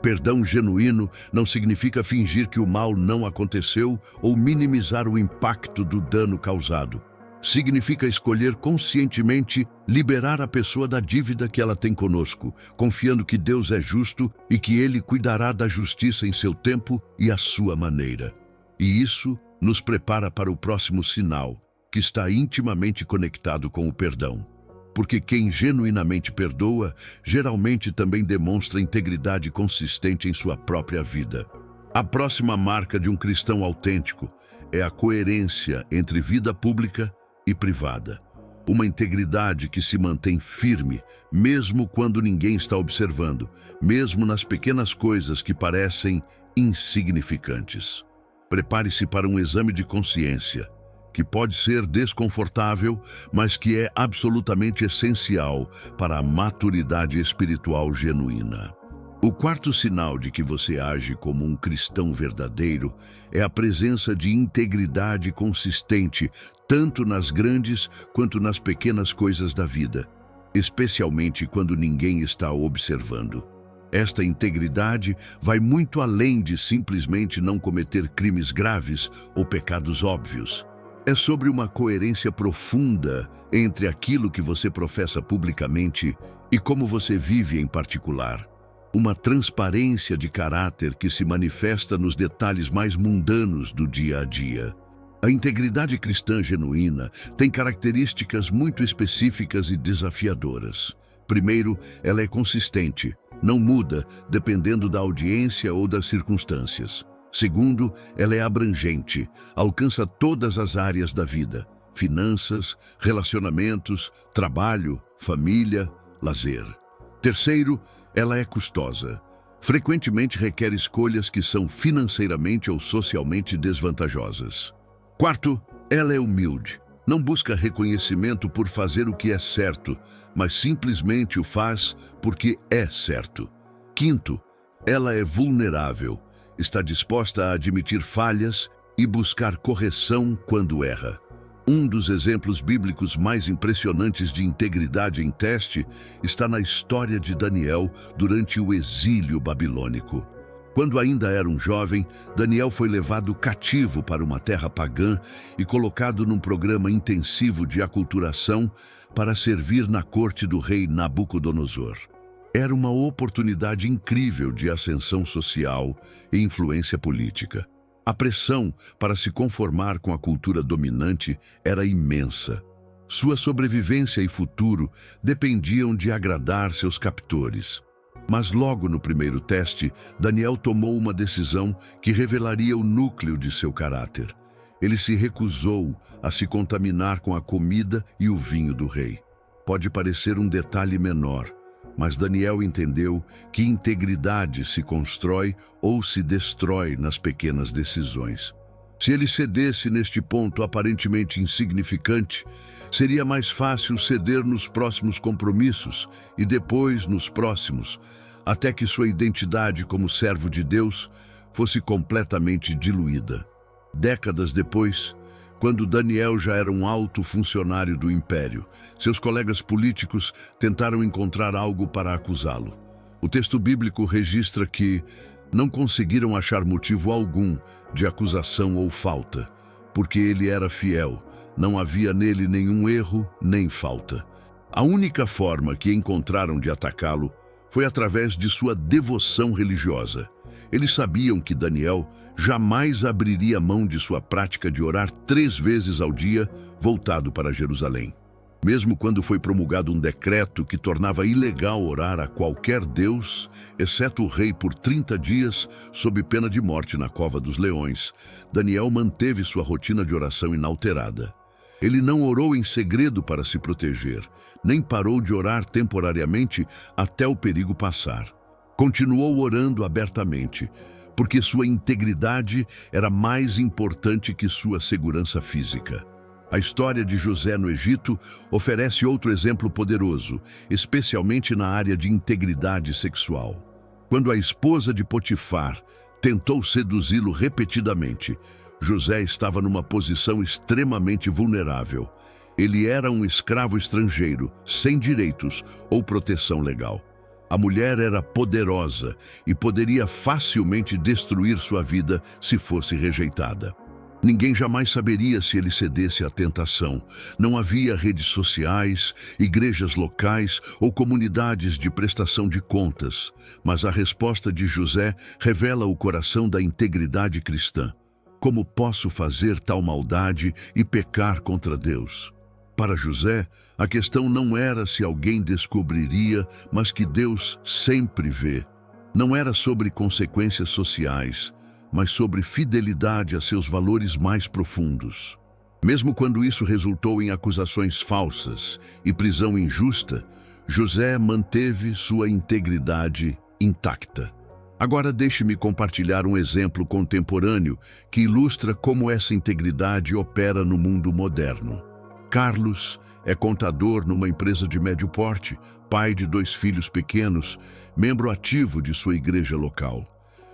Perdão genuíno não significa fingir que o mal não aconteceu ou minimizar o impacto do dano causado. Significa escolher conscientemente liberar a pessoa da dívida que ela tem conosco, confiando que Deus é justo e que Ele cuidará da justiça em seu tempo e à sua maneira. E isso nos prepara para o próximo sinal, que está intimamente conectado com o perdão. Porque quem genuinamente perdoa, geralmente também demonstra integridade consistente em sua própria vida. A próxima marca de um cristão autêntico é a coerência entre vida pública e privada. Uma integridade que se mantém firme, mesmo quando ninguém está observando, mesmo nas pequenas coisas que parecem insignificantes. Prepare-se para um exame de consciência, que pode ser desconfortável, mas que é absolutamente essencial para a maturidade espiritual genuína. O quarto sinal de que você age como um cristão verdadeiro é a presença de integridade consistente, tanto nas grandes quanto nas pequenas coisas da vida, especialmente quando ninguém está observando. Esta integridade vai muito além de simplesmente não cometer crimes graves ou pecados óbvios. É sobre uma coerência profunda entre aquilo que você professa publicamente e como você vive em particular. Uma transparência de caráter que se manifesta nos detalhes mais mundanos do dia a dia. A integridade cristã genuína tem características muito específicas e desafiadoras. Primeiro, ela é consistente, não muda dependendo da audiência ou das circunstâncias. Segundo, ela é abrangente, alcança todas as áreas da vida: finanças, relacionamentos, trabalho, família, lazer. Terceiro, ela é custosa. Frequentemente requer escolhas que são financeiramente ou socialmente desvantajosas. Quarto, ela é humilde. Não busca reconhecimento por fazer o que é certo, mas simplesmente o faz porque é certo. Quinto, ela é vulnerável. Está disposta a admitir falhas e buscar correção quando erra. Um dos exemplos bíblicos mais impressionantes de integridade em teste está na história de Daniel durante o exílio babilônico. Quando ainda era um jovem, Daniel foi levado cativo para uma terra pagã e colocado num programa intensivo de aculturação para servir na corte do rei Nabucodonosor. Era uma oportunidade incrível de ascensão social e influência política. A pressão para se conformar com a cultura dominante era imensa. Sua sobrevivência e futuro dependiam de agradar seus captores. Mas logo no primeiro teste, Daniel tomou uma decisão que revelaria o núcleo de seu caráter. Ele se recusou a se contaminar com a comida e o vinho do rei. Pode parecer um detalhe menor, mas Daniel entendeu que integridade se constrói ou se destrói nas pequenas decisões. Se ele cedesse neste ponto aparentemente insignificante, seria mais fácil ceder nos próximos compromissos e depois nos próximos, até que sua identidade como servo de Deus fosse completamente diluída. Décadas depois, quando Daniel já era um alto funcionário do império, seus colegas políticos tentaram encontrar algo para acusá-lo. O texto bíblico registra que não conseguiram achar motivo algum de acusação ou falta, porque ele era fiel, não havia nele nenhum erro nem falta. A única forma que encontraram de atacá-lo foi através de sua devoção religiosa. Eles sabiam que Daniel jamais abriria mão de sua prática de orar 3 vezes ao dia, voltado para Jerusalém. Mesmo quando foi promulgado um decreto que tornava ilegal orar a qualquer deus, exceto o rei por 30 dias, sob pena de morte na cova dos leões, Daniel manteve sua rotina de oração inalterada. Ele não orou em segredo para se proteger, nem parou de orar temporariamente até o perigo passar. Continuou orando abertamente, porque sua integridade era mais importante que sua segurança física. A história de José no Egito oferece outro exemplo poderoso, especialmente na área de integridade sexual. Quando a esposa de Potifar tentou seduzi-lo repetidamente, José estava numa posição extremamente vulnerável. Ele era um escravo estrangeiro, sem direitos ou proteção legal. A mulher era poderosa e poderia facilmente destruir sua vida se fosse rejeitada. Ninguém jamais saberia se ele cedesse à tentação. Não havia redes sociais, igrejas locais ou comunidades de prestação de contas. Mas a resposta de José revela o coração da integridade cristã. Como posso fazer tal maldade e pecar contra Deus? Para José, a questão não era se alguém descobriria, mas que Deus sempre vê. Não era sobre consequências sociais, mas sobre fidelidade a seus valores mais profundos. Mesmo quando isso resultou em acusações falsas e prisão injusta, José manteve sua integridade intacta. Agora deixe-me compartilhar um exemplo contemporâneo que ilustra como essa integridade opera no mundo moderno. Carlos é contador numa empresa de médio porte, pai de 2 filhos pequenos, membro ativo de sua igreja local.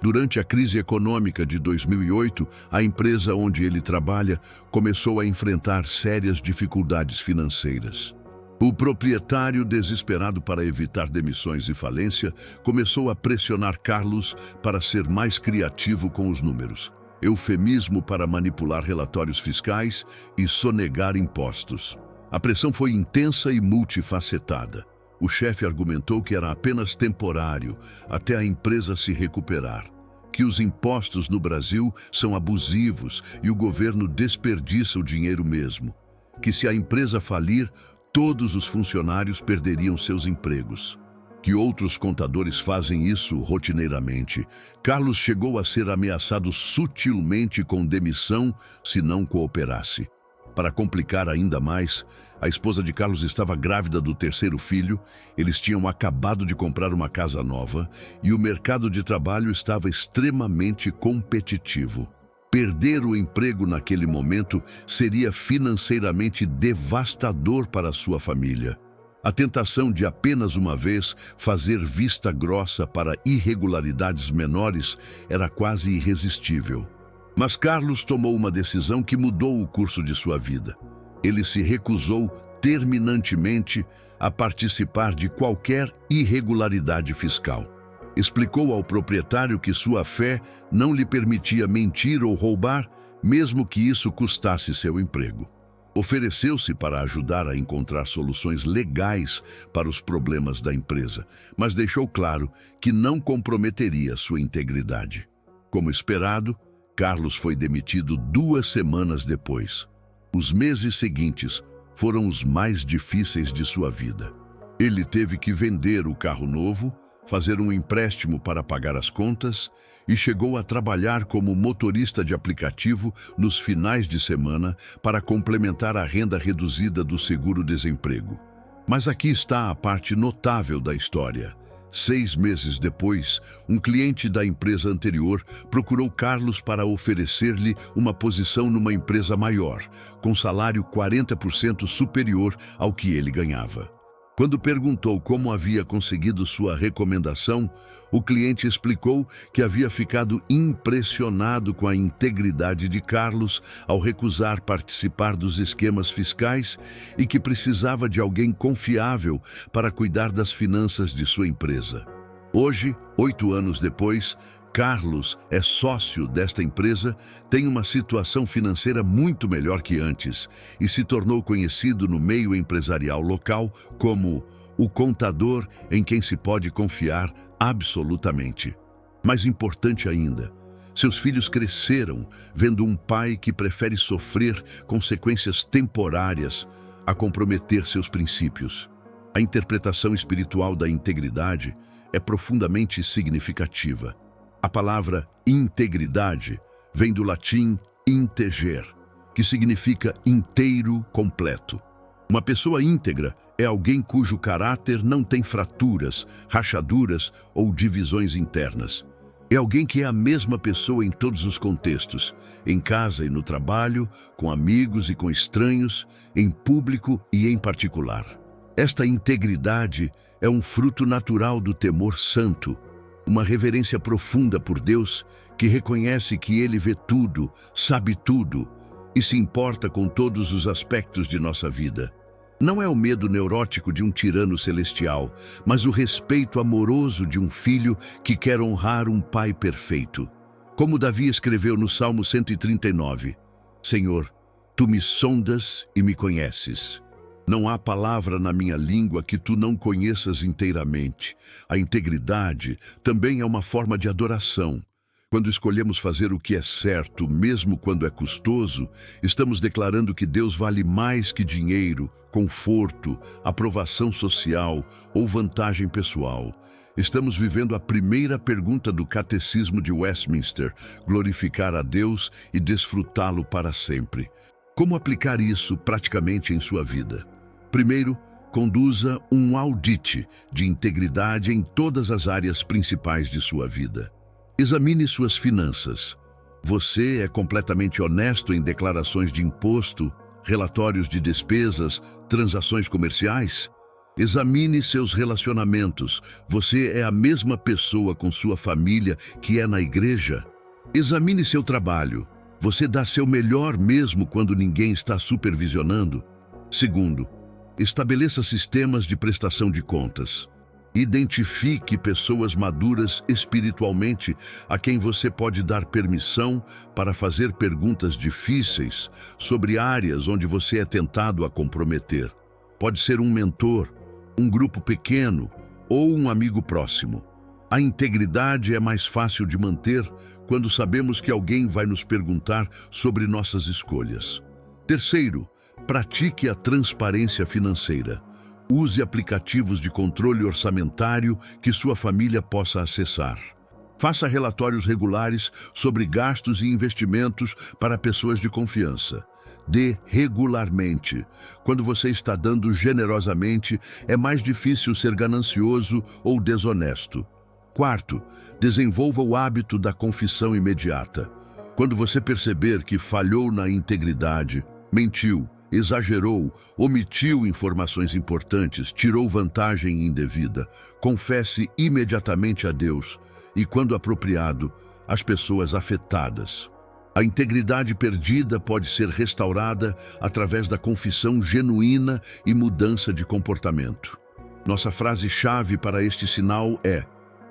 Durante a crise econômica de 2008, a empresa onde ele trabalha começou a enfrentar sérias dificuldades financeiras. O proprietário, desesperado para evitar demissões e falência, começou a pressionar Carlos para ser mais criativo com os números, eufemismo para manipular relatórios fiscais e sonegar impostos. A pressão foi intensa e multifacetada. O chefe argumentou que era apenas temporário, até a empresa se recuperar, que os impostos no Brasil são abusivos e o governo desperdiça o dinheiro mesmo, que se a empresa falir, todos os funcionários perderiam seus empregos, que outros contadores fazem isso rotineiramente. Carlos chegou a ser ameaçado sutilmente com demissão se não cooperasse. Para complicar ainda mais, a esposa de Carlos estava grávida do 3º filho, eles tinham acabado de comprar uma casa nova e o mercado de trabalho estava extremamente competitivo. Perder o emprego naquele momento seria financeiramente devastador para sua família. A tentação de apenas uma vez fazer vista grossa para irregularidades menores era quase irresistível. Mas Carlos tomou uma decisão que mudou o curso de sua vida. Ele se recusou terminantemente a participar de qualquer irregularidade fiscal. Explicou ao proprietário que sua fé não lhe permitia mentir ou roubar, mesmo que isso custasse seu emprego. Ofereceu-se para ajudar a encontrar soluções legais para os problemas da empresa, mas deixou claro que não comprometeria sua integridade. Como esperado, Carlos foi demitido 2 semanas depois. Os meses seguintes foram os mais difíceis de sua vida. Ele teve que vender o carro novo, fazer um empréstimo para pagar as contas e chegou a trabalhar como motorista de aplicativo nos finais de semana para complementar a renda reduzida do seguro-desemprego. Mas aqui está a parte notável da história. 6 meses depois, um cliente da empresa anterior procurou Carlos para oferecer-lhe uma posição numa empresa maior, com salário 40% superior ao que ele ganhava. Quando perguntou como havia conseguido sua recomendação, o cliente explicou que havia ficado impressionado com a integridade de Carlos ao recusar participar dos esquemas fiscais e que precisava de alguém confiável para cuidar das finanças de sua empresa. Hoje, 8 anos depois, Carlos é sócio desta empresa, tem uma situação financeira muito melhor que antes e se tornou conhecido no meio empresarial local como o contador em quem se pode confiar absolutamente. Mais importante ainda, seus filhos cresceram vendo um pai que prefere sofrer consequências temporárias a comprometer seus princípios. A interpretação espiritual da integridade é profundamente significativa. A palavra integridade vem do latim integer, que significa inteiro, completo. Uma pessoa íntegra é alguém cujo caráter não tem fraturas, rachaduras ou divisões internas. É alguém que é a mesma pessoa em todos os contextos, em casa e no trabalho, com amigos e com estranhos, em público e em particular. Esta integridade é um fruto natural do temor santo, uma reverência profunda por Deus que reconhece que Ele vê tudo, sabe tudo e se importa com todos os aspectos de nossa vida. Não é o medo neurótico de um tirano celestial, mas o respeito amoroso de um filho que quer honrar um pai perfeito. Como Davi escreveu no Salmo 139, Senhor, Tu me sondas e me conheces. Não há palavra na minha língua que tu não conheças inteiramente. A integridade também é uma forma de adoração. Quando escolhemos fazer o que é certo, mesmo quando é custoso, estamos declarando que Deus vale mais que dinheiro, conforto, aprovação social ou vantagem pessoal. Estamos vivendo a primeira pergunta do Catecismo de Westminster, glorificar a Deus e desfrutá-lo para sempre. Como aplicar isso praticamente em sua vida? Primeiro, Conduza um audit de integridade em todas as áreas principais de sua vida. Examine suas finanças. Você é completamente honesto em declarações de imposto, relatórios de despesas, transações comerciais? Examine seus relacionamentos. Você é a mesma pessoa com sua família que é na igreja? Examine seu trabalho. Você dá seu melhor mesmo quando ninguém está supervisionando? Segundo, estabeleça sistemas de prestação de contas. Identifique pessoas maduras espiritualmente a quem você pode dar permissão para fazer perguntas difíceis sobre áreas onde você é tentado a comprometer. Pode ser um mentor, um grupo pequeno ou um amigo próximo. A integridade é mais fácil de manter quando sabemos que alguém vai nos perguntar sobre nossas escolhas. Terceiro, pratique a transparência financeira. Use aplicativos de controle orçamentário que sua família possa acessar. Faça relatórios regulares sobre gastos e investimentos para pessoas de confiança. Dê regularmente. Quando você está dando generosamente, é mais difícil ser ganancioso ou desonesto. Quarto, desenvolva o hábito da confissão imediata. Quando você perceber que falhou na integridade, mentiu, exagerou, omitiu informações importantes, tirou vantagem indevida, confesse imediatamente a Deus e, quando apropriado, às pessoas afetadas. A integridade perdida pode ser restaurada através da confissão genuína e mudança de comportamento. Nossa frase-chave para este sinal é: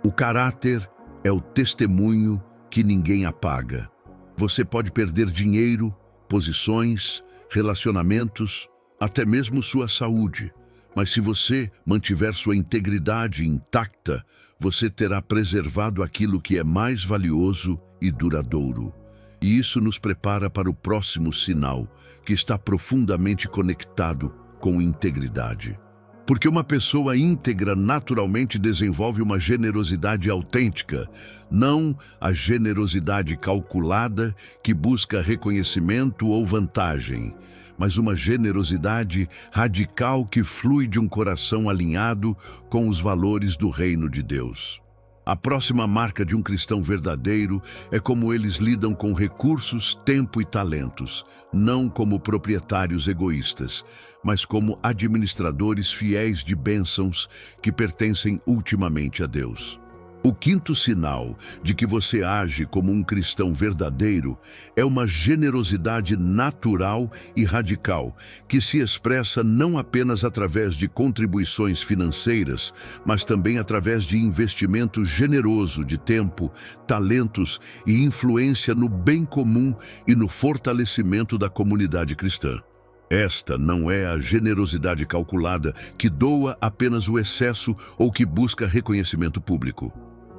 o caráter é o testemunho que ninguém apaga. Você pode perder dinheiro, posições, relacionamentos, até mesmo sua saúde. Mas se você mantiver sua integridade intacta, você terá preservado aquilo que é mais valioso e duradouro. E isso nos prepara para o próximo sinal, que está profundamente conectado com integridade. Porque uma pessoa íntegra naturalmente desenvolve uma generosidade autêntica, não a generosidade calculada que busca reconhecimento ou vantagem, mas uma generosidade radical que flui de um coração alinhado com os valores do reino de Deus. A próxima marca de um cristão verdadeiro é como eles lidam com recursos, tempo e talentos, não como proprietários egoístas, mas como administradores fiéis de bênçãos que pertencem ultimamente a Deus. O quinto sinal de que você age como um cristão verdadeiro é uma generosidade natural e radical, que se expressa não apenas através de contribuições financeiras, mas também através de investimento generoso de tempo, talentos e influência no bem comum e no fortalecimento da comunidade cristã. Esta não é a generosidade calculada que doa apenas o excesso ou que busca reconhecimento público.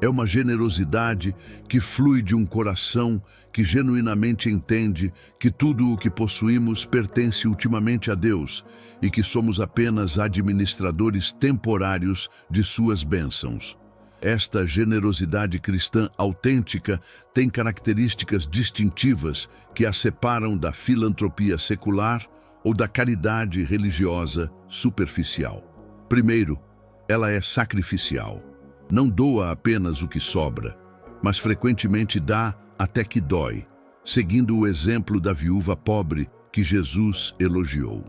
É uma generosidade que flui de um coração que genuinamente entende que tudo o que possuímos pertence ultimamente a Deus e que somos apenas administradores temporários de suas bênçãos. Esta generosidade cristã autêntica tem características distintivas que a separam da filantropia secular ou da caridade religiosa superficial. Primeiro, ela é sacrificial. Não doa apenas o que sobra, mas frequentemente dá até que dói, seguindo o exemplo da viúva pobre que Jesus elogiou.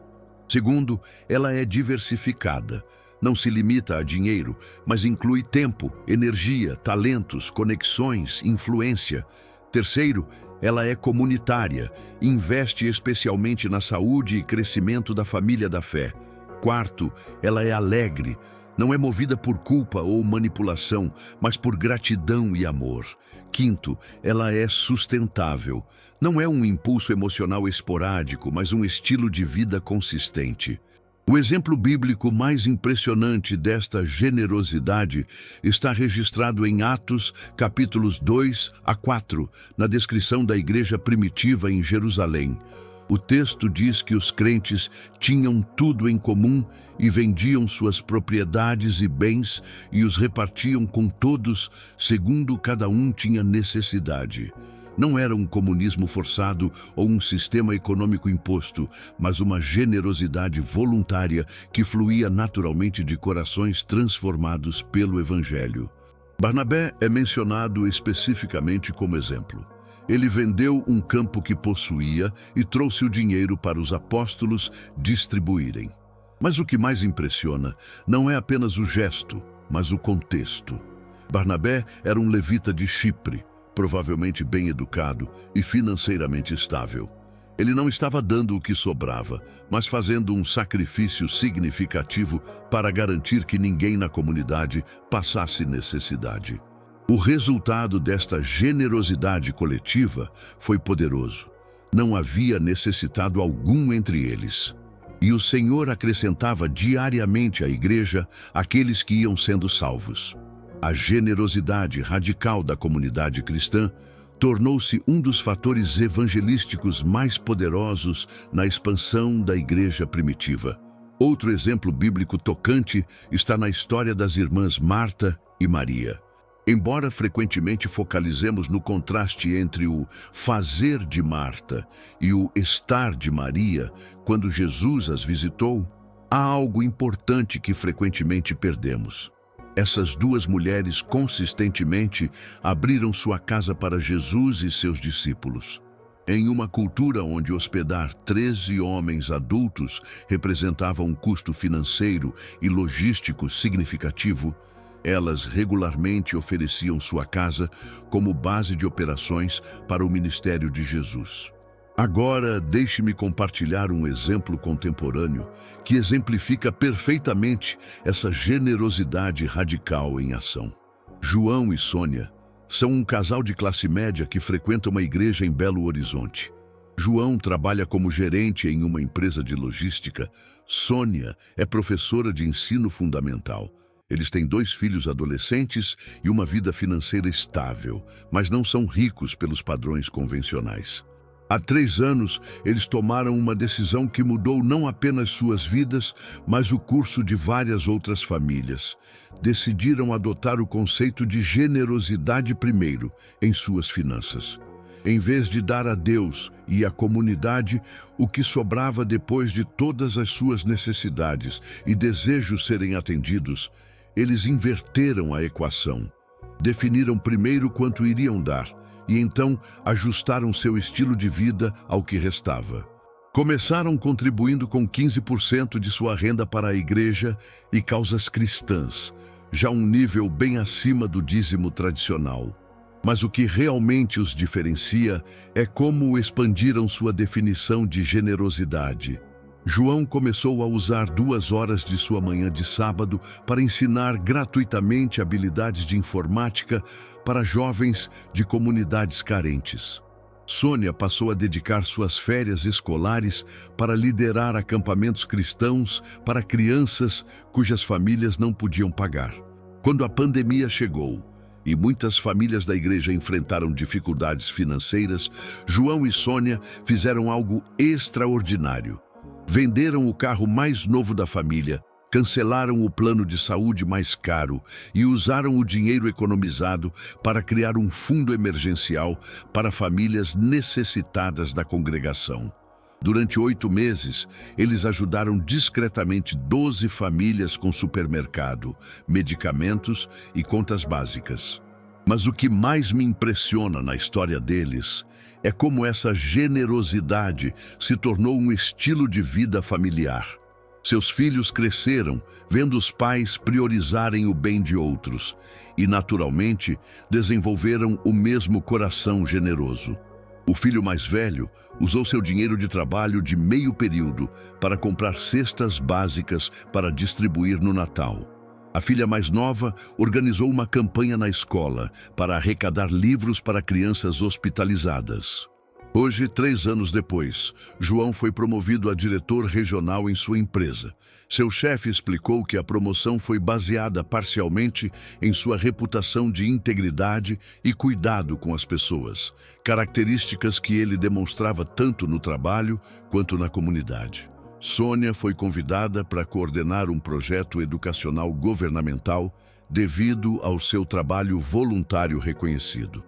Segundo, ela é diversificada. Não se limita a dinheiro, mas inclui tempo, energia, talentos, conexões, influência. Terceiro, ela é comunitária, investe especialmente na saúde e crescimento da família da fé. Quarto, ela é alegre, não é movida por culpa ou manipulação, mas por gratidão e amor. Quinto, ela é sustentável. Não é um impulso emocional esporádico, mas um estilo de vida consistente. O exemplo bíblico mais impressionante desta generosidade está registrado em Atos, capítulos 2 a 4, na descrição da igreja primitiva em Jerusalém. O texto diz que os crentes tinham tudo em comum e vendiam suas propriedades e bens e os repartiam com todos, segundo cada um tinha necessidade. Não era um comunismo forçado ou um sistema econômico imposto, mas uma generosidade voluntária que fluía naturalmente de corações transformados pelo Evangelho. Barnabé é mencionado especificamente como exemplo. Ele vendeu um campo que possuía e trouxe o dinheiro para os apóstolos distribuírem. Mas o que mais impressiona não é apenas o gesto, mas o contexto. Barnabé era um levita de Chipre, provavelmente bem educado e financeiramente estável. Ele não estava dando o que sobrava, mas fazendo um sacrifício significativo para garantir que ninguém na comunidade passasse necessidade. O resultado desta generosidade coletiva foi poderoso. Não havia necessitado algum entre eles. E o Senhor acrescentava diariamente à igreja aqueles que iam sendo salvos. A generosidade radical da comunidade cristã tornou-se um dos fatores evangelísticos mais poderosos na expansão da igreja primitiva. Outro exemplo bíblico tocante está na história das irmãs Marta e Maria. Embora frequentemente focalizemos no contraste entre o fazer de Marta e o estar de Maria, quando Jesus as visitou, há algo importante que frequentemente perdemos. Essas duas mulheres consistentemente abriram sua casa para Jesus e seus discípulos. Em uma cultura onde hospedar 13 homens adultos representava um custo financeiro e logístico significativo, elas regularmente ofereciam sua casa como base de operações para o ministério de Jesus. Agora, deixe-me compartilhar um exemplo contemporâneo que exemplifica perfeitamente essa generosidade radical em ação. João e Sônia são um casal de classe média que frequenta uma igreja em Belo Horizonte. João trabalha como gerente em uma empresa de logística. Sônia é professora de ensino fundamental. Eles têm 2 filhos adolescentes e uma vida financeira estável, mas não são ricos pelos padrões convencionais. Há 3 anos, eles tomaram uma decisão que mudou não apenas suas vidas, mas o curso de várias outras famílias. Decidiram adotar o conceito de generosidade primeiro em suas finanças. Em vez de dar a Deus e à comunidade o que sobrava depois de todas as suas necessidades e desejos serem atendidos, eles inverteram a equação. Definiram primeiro quanto iriam dar, e então ajustaram seu estilo de vida ao que restava. Começaram contribuindo com 15% de sua renda para a igreja e causas cristãs, já um nível bem acima do dízimo tradicional. Mas o que realmente os diferencia é como expandiram sua definição de generosidade. João começou a usar 2 horas de sua manhã de sábado para ensinar gratuitamente habilidades de informática para jovens de comunidades carentes. Sônia passou a dedicar suas férias escolares para liderar acampamentos cristãos para crianças cujas famílias não podiam pagar. Quando a pandemia chegou e muitas famílias da igreja enfrentaram dificuldades financeiras, João e Sônia fizeram algo extraordinário. Venderam o carro mais novo da família, cancelaram o plano de saúde mais caro e usaram o dinheiro economizado para criar um fundo emergencial para famílias necessitadas da congregação. Durante 8 meses, eles ajudaram discretamente 12 famílias com supermercado, medicamentos e contas básicas. Mas o que mais me impressiona na história deles é como essa generosidade se tornou um estilo de vida familiar. Seus filhos cresceram, vendo os pais priorizarem o bem de outros e, naturalmente, desenvolveram o mesmo coração generoso. O filho mais velho usou seu dinheiro de trabalho de meio período para comprar cestas básicas para distribuir no Natal. A filha mais nova organizou uma campanha na escola para arrecadar livros para crianças hospitalizadas. Hoje, 3 anos depois, João foi promovido a diretor regional em sua empresa. Seu chefe explicou que a promoção foi baseada parcialmente em sua reputação de integridade e cuidado com as pessoas, características que ele demonstrava tanto no trabalho quanto na comunidade. Sônia foi convidada para coordenar um projeto educacional governamental devido ao seu trabalho voluntário reconhecido.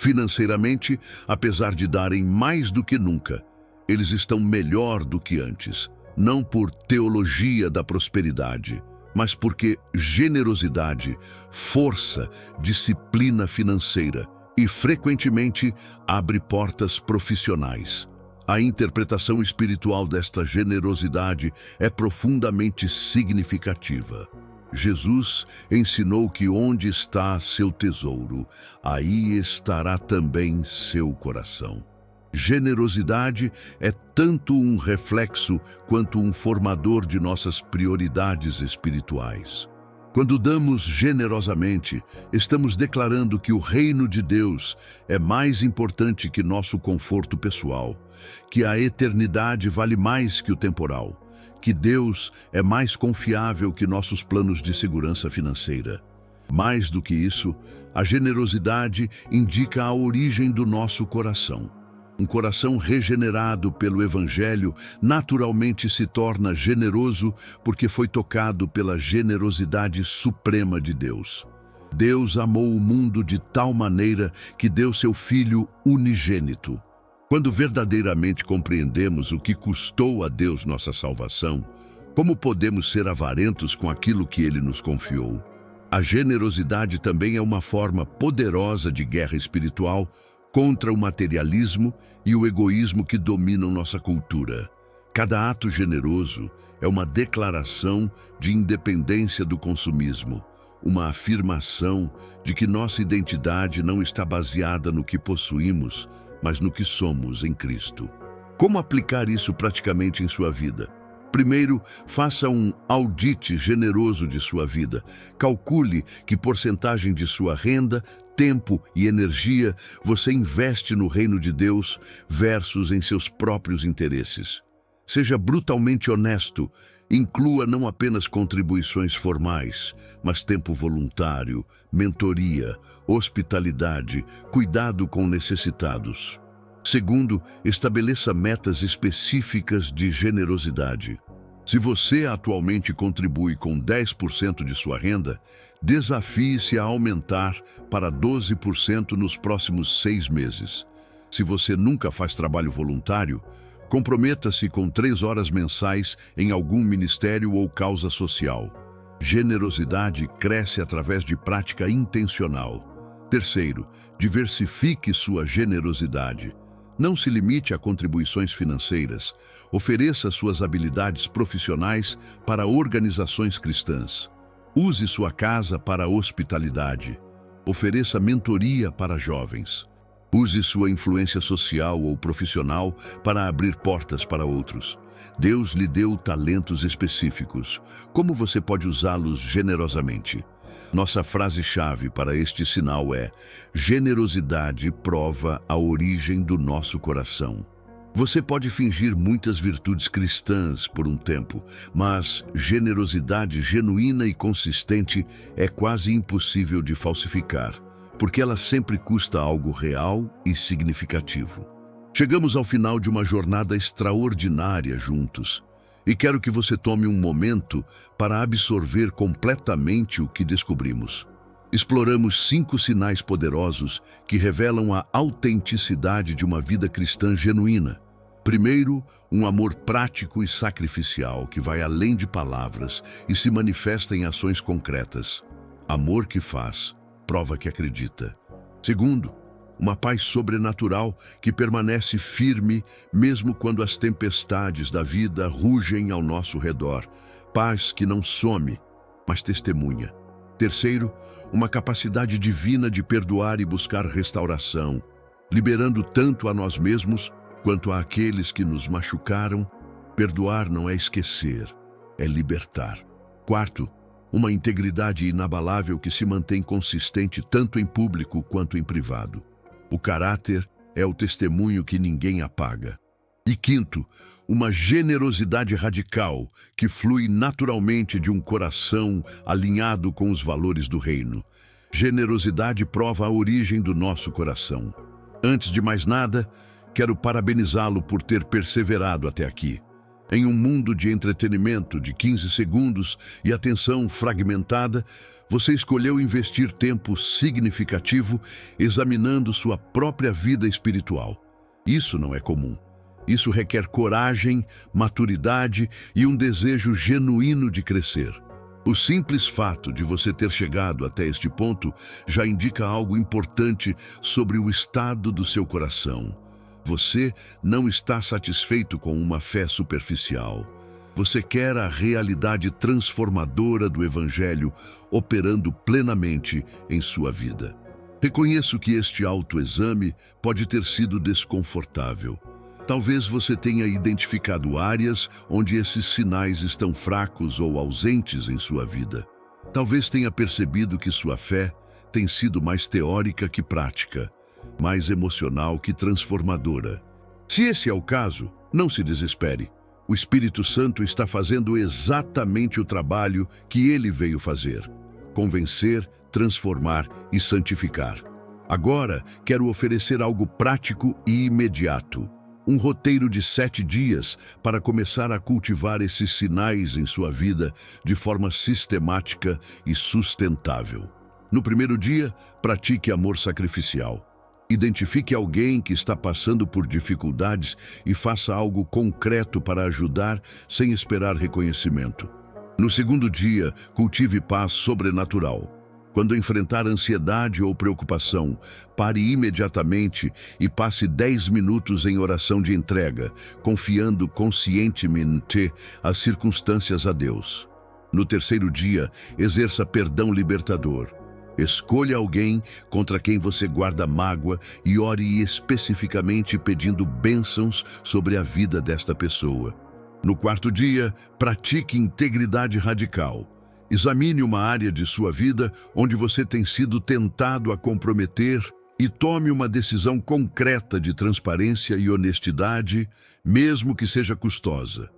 Financeiramente, apesar de darem mais do que nunca, eles estão melhor do que antes, não por teologia da prosperidade, mas porque generosidade, força, disciplina financeira e, frequentemente, abre portas profissionais. A interpretação espiritual desta generosidade é profundamente significativa. Jesus ensinou que onde está seu tesouro, aí estará também seu coração. Generosidade é tanto um reflexo quanto um formador de nossas prioridades espirituais. Quando damos generosamente, estamos declarando que o reino de Deus é mais importante que nosso conforto pessoal, que a eternidade vale mais que o temporal, que Deus é mais confiável que nossos planos de segurança financeira. Mais do que isso, a generosidade indica a origem do nosso coração. Um coração regenerado pelo Evangelho naturalmente se torna generoso porque foi tocado pela generosidade suprema de Deus. Deus amou o mundo de tal maneira que deu seu Filho unigênito. Quando verdadeiramente compreendemos o que custou a Deus nossa salvação, como podemos ser avarentos com aquilo que Ele nos confiou? A generosidade também é uma forma poderosa de guerra espiritual contra o materialismo e o egoísmo que dominam nossa cultura. Cada ato generoso é uma declaração de independência do consumismo, uma afirmação de que nossa identidade não está baseada no que possuímos, mas no que somos em Cristo. Como aplicar isso praticamente em sua vida? Primeiro, faça um audite generoso de sua vida. Calcule que porcentagem de sua renda, tempo e energia você investe no reino de Deus versus em seus próprios interesses. Seja brutalmente honesto. Inclua não apenas contribuições formais, mas tempo voluntário, mentoria, hospitalidade, cuidado com necessitados. Segundo, estabeleça metas específicas de generosidade. Se você atualmente contribui com 10% de sua renda, desafie-se a aumentar para 12% nos próximos 6 meses. Se você nunca faz trabalho voluntário, comprometa-se com 3 horas mensais em algum ministério ou causa social. Generosidade cresce através de prática intencional. Terceiro, diversifique sua generosidade. Não se limite a contribuições financeiras. Ofereça suas habilidades profissionais para organizações cristãs. Use sua casa para a hospitalidade. Ofereça mentoria para jovens. Use sua influência social ou profissional para abrir portas para outros. Deus lhe deu talentos específicos. Como você pode usá-los generosamente? Nossa frase-chave para este sinal é: generosidade prova a origem do nosso coração. Você pode fingir muitas virtudes cristãs por um tempo, mas generosidade genuína e consistente é quase impossível de falsificar, porque ela sempre custa algo real e significativo. Chegamos ao final de uma jornada extraordinária juntos, e quero que você tome um momento para absorver completamente o que descobrimos. Exploramos 5 sinais poderosos que revelam a autenticidade de uma vida cristã genuína. Primeiro, um amor prático e sacrificial que vai além de palavras e se manifesta em ações concretas. Amor que faz, prova que acredita. Segundo, uma paz sobrenatural que permanece firme mesmo quando as tempestades da vida rugem ao nosso redor. Paz que não some, mas testemunha. Terceiro, uma capacidade divina de perdoar e buscar restauração, liberando tanto a nós mesmos quanto àqueles que nos machucaram. Perdoar não é esquecer, é libertar. Quarto, uma integridade inabalável que se mantém consistente tanto em público quanto em privado. O caráter é o testemunho que ninguém apaga. E quinto, uma generosidade radical que flui naturalmente de um coração alinhado com os valores do reino. Generosidade prova a origem do nosso coração. Antes de mais nada, quero parabenizá-lo por ter perseverado até aqui. Em um mundo de entretenimento de 15 segundos e atenção fragmentada, Você escolheu investir tempo significativo examinando sua própria vida espiritual. Isso não é comum. Isso requer coragem, maturidade e um desejo genuíno de crescer. O simples fato de você ter chegado até este ponto já indica algo importante sobre o estado do seu coração. Você não está satisfeito com uma fé superficial. Você quer a realidade transformadora do Evangelho operando plenamente em sua vida. Reconheço que este autoexame pode ter sido desconfortável. Talvez você tenha identificado áreas onde esses sinais estão fracos ou ausentes em sua vida. Talvez tenha percebido que sua fé tem sido mais teórica que prática, mais emocional que transformadora. Se esse é o caso, não se desespere. O Espírito Santo está fazendo exatamente o trabalho que ele veio fazer: convencer, transformar e santificar. Agora, quero oferecer algo prático e imediato. Um roteiro de 7 dias para começar a cultivar esses sinais em sua vida de forma sistemática e sustentável. No primeiro dia, pratique amor sacrificial. Identifique alguém que está passando por dificuldades e faça algo concreto para ajudar sem esperar reconhecimento. No segundo dia, cultive paz sobrenatural. Quando enfrentar ansiedade ou preocupação, pare imediatamente e passe 10 minutos em oração de entrega, confiando conscientemente as circunstâncias a Deus. No terceiro dia, exerça perdão libertador. Escolha alguém contra quem você guarda mágoa e ore especificamente pedindo bênçãos sobre a vida desta pessoa. No quarto dia, pratique integridade radical. Examine uma área de sua vida onde você tem sido tentado a comprometer e tome uma decisão concreta de transparência e honestidade, mesmo que seja custosa.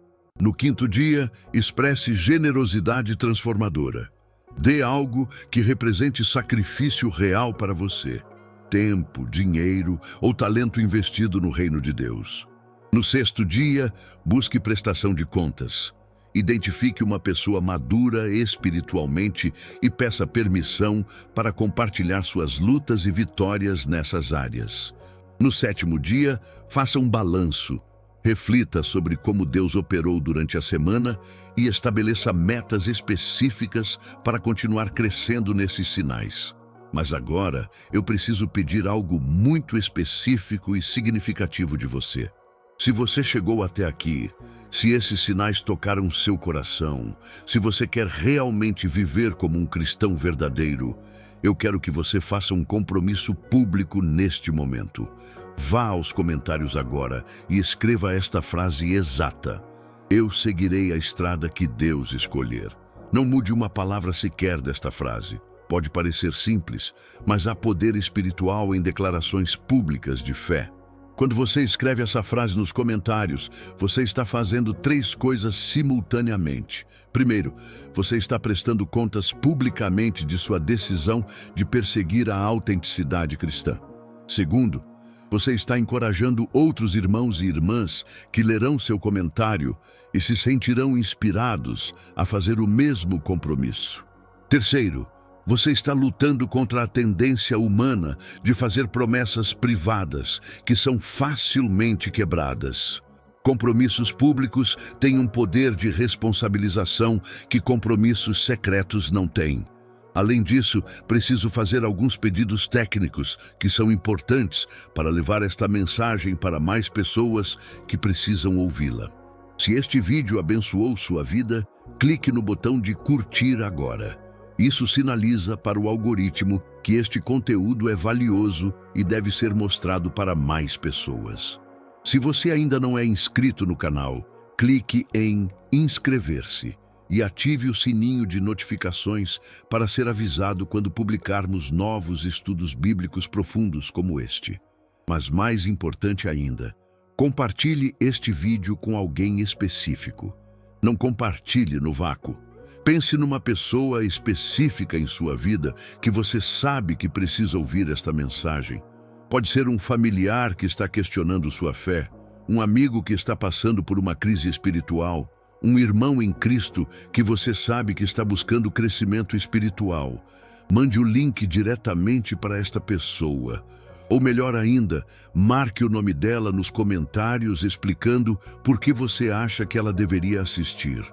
No quinto dia, expresse generosidade transformadora. Dê algo que represente sacrifício real para você: tempo, dinheiro ou talento investido no reino de Deus. No sexto dia, busque prestação de contas. Identifique uma pessoa madura espiritualmente e peça permissão para compartilhar suas lutas e vitórias nessas áreas. No sétimo dia, faça um balanço. Reflita sobre como Deus operou durante a semana e estabeleça metas específicas para continuar crescendo nesses sinais. Mas agora, eu preciso pedir algo muito específico e significativo de você. Se você chegou até aqui, se esses sinais tocaram seu coração, se você quer realmente viver como um cristão verdadeiro, eu quero que você faça um compromisso público neste momento. Vá aos comentários agora e escreva esta frase exata: eu seguirei a estrada que Deus escolher. Não mude uma palavra sequer desta frase. Pode parecer simples, mas há poder espiritual em declarações públicas de fé. Quando você escreve essa frase nos comentários, você está fazendo 3 coisas simultaneamente. Primeiro, você está prestando contas publicamente de sua decisão de perseguir a autenticidade cristã. Segundo, você está encorajando outros irmãos e irmãs que lerão seu comentário e se sentirão inspirados a fazer o mesmo compromisso. Terceiro, você está lutando contra a tendência humana de fazer promessas privadas que são facilmente quebradas. Compromissos públicos têm um poder de responsabilização que compromissos secretos não têm. Além disso, preciso fazer alguns pedidos técnicos que são importantes para levar esta mensagem para mais pessoas que precisam ouvi-la. Se este vídeo abençoou sua vida, clique no botão de curtir agora. Isso sinaliza para o algoritmo que este conteúdo é valioso e deve ser mostrado para mais pessoas. Se você ainda não é inscrito no canal, clique em inscrever-se e ative o sininho de notificações para ser avisado quando publicarmos novos estudos bíblicos profundos como este. Mas mais importante ainda, compartilhe este vídeo com alguém específico. Não compartilhe no vácuo. Pense numa pessoa específica em sua vida que você sabe que precisa ouvir esta mensagem. Pode ser um familiar que está questionando sua fé, um amigo que está passando por uma crise espiritual, um irmão em Cristo que você sabe que está buscando crescimento espiritual. Mande o link diretamente para esta pessoa. Ou melhor ainda, marque o nome dela nos comentários explicando por que você acha que ela deveria assistir.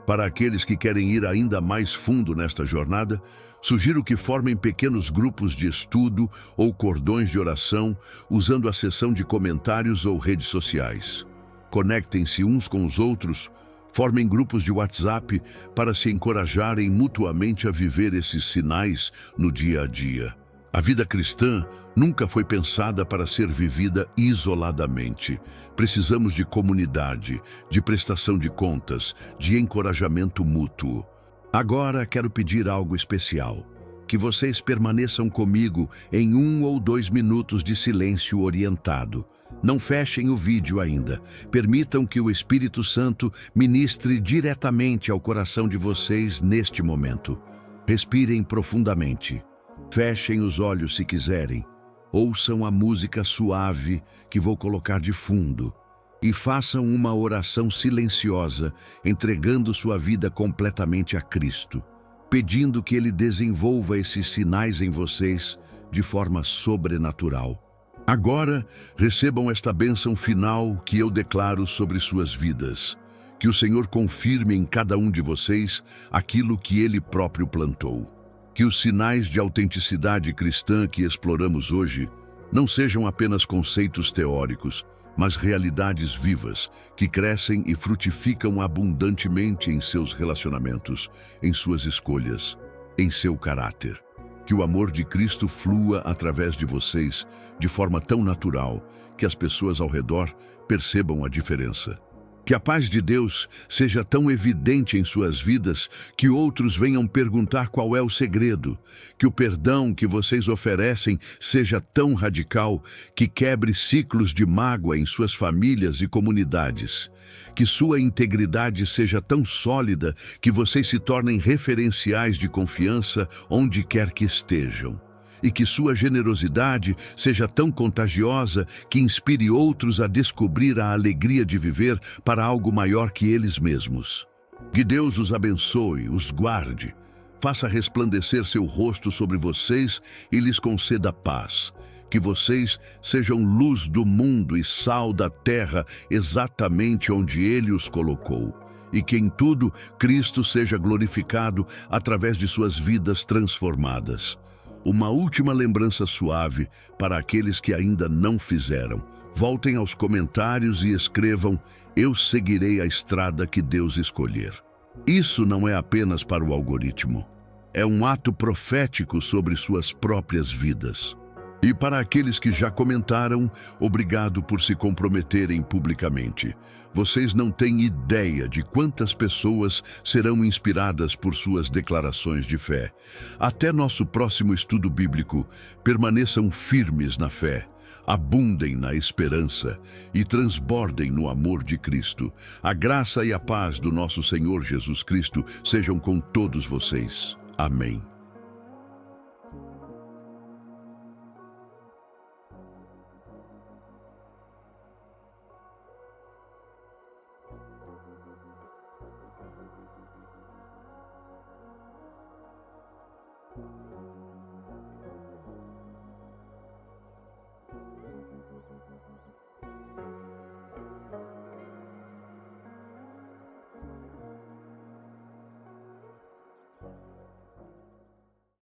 Para aqueles que querem ir ainda mais fundo nesta jornada, sugiro que formem pequenos grupos de estudo ou cordões de oração usando a seção de comentários ou redes sociais. Conectem-se uns com os outros, formem grupos de WhatsApp para se encorajarem mutuamente a viver esses sinais no dia a dia. A vida cristã nunca foi pensada para ser vivida isoladamente. Precisamos de comunidade, de prestação de contas, de encorajamento mútuo. Agora quero pedir algo especial. Que vocês permaneçam comigo em 1 ou 2 minutos de silêncio orientado. Não fechem o vídeo ainda. Permitam que o Espírito Santo ministre diretamente ao coração de vocês neste momento. Respirem profundamente. Fechem os olhos se quiserem. Ouçam a música suave que vou colocar de fundo. E façam uma oração silenciosa, entregando sua vida completamente a Cristo, pedindo que Ele desenvolva esses sinais em vocês de forma sobrenatural. Agora, recebam esta bênção final que eu declaro sobre suas vidas. Que o Senhor confirme em cada um de vocês aquilo que Ele próprio plantou. Que os sinais de autenticidade cristã que exploramos hoje não sejam apenas conceitos teóricos, mas realidades vivas que crescem e frutificam abundantemente em seus relacionamentos, em suas escolhas, em seu caráter. Que o amor de Cristo flua através de vocês de forma tão natural que as pessoas ao redor percebam a diferença. Que a paz de Deus seja tão evidente em suas vidas que outros venham perguntar qual é o segredo. Que o perdão que vocês oferecem seja tão radical que quebre ciclos de mágoa em suas famílias e comunidades. Que sua integridade seja tão sólida que vocês se tornem referenciais de confiança onde quer que estejam. E que sua generosidade seja tão contagiosa que inspire outros a descobrir a alegria de viver para algo maior que eles mesmos. Que Deus os abençoe, os guarde, faça resplandecer seu rosto sobre vocês e lhes conceda paz. Que vocês sejam luz do mundo e sal da terra exatamente onde Ele os colocou. E que em tudo Cristo seja glorificado através de suas vidas transformadas. Uma última lembrança suave para aqueles que ainda não fizeram. Voltem aos comentários e escrevam: eu seguirei a estrada que Deus escolher. Isso não é apenas para o algoritmo. É um ato profético sobre suas próprias vidas. E para aqueles que já comentaram, obrigado por se comprometerem publicamente. Vocês não têm ideia de quantas pessoas serão inspiradas por suas declarações de fé. Até nosso próximo estudo bíblico, permaneçam firmes na fé, abundem na esperança e transbordem no amor de Cristo. A graça e a paz do nosso Senhor Jesus Cristo sejam com todos vocês. Amém.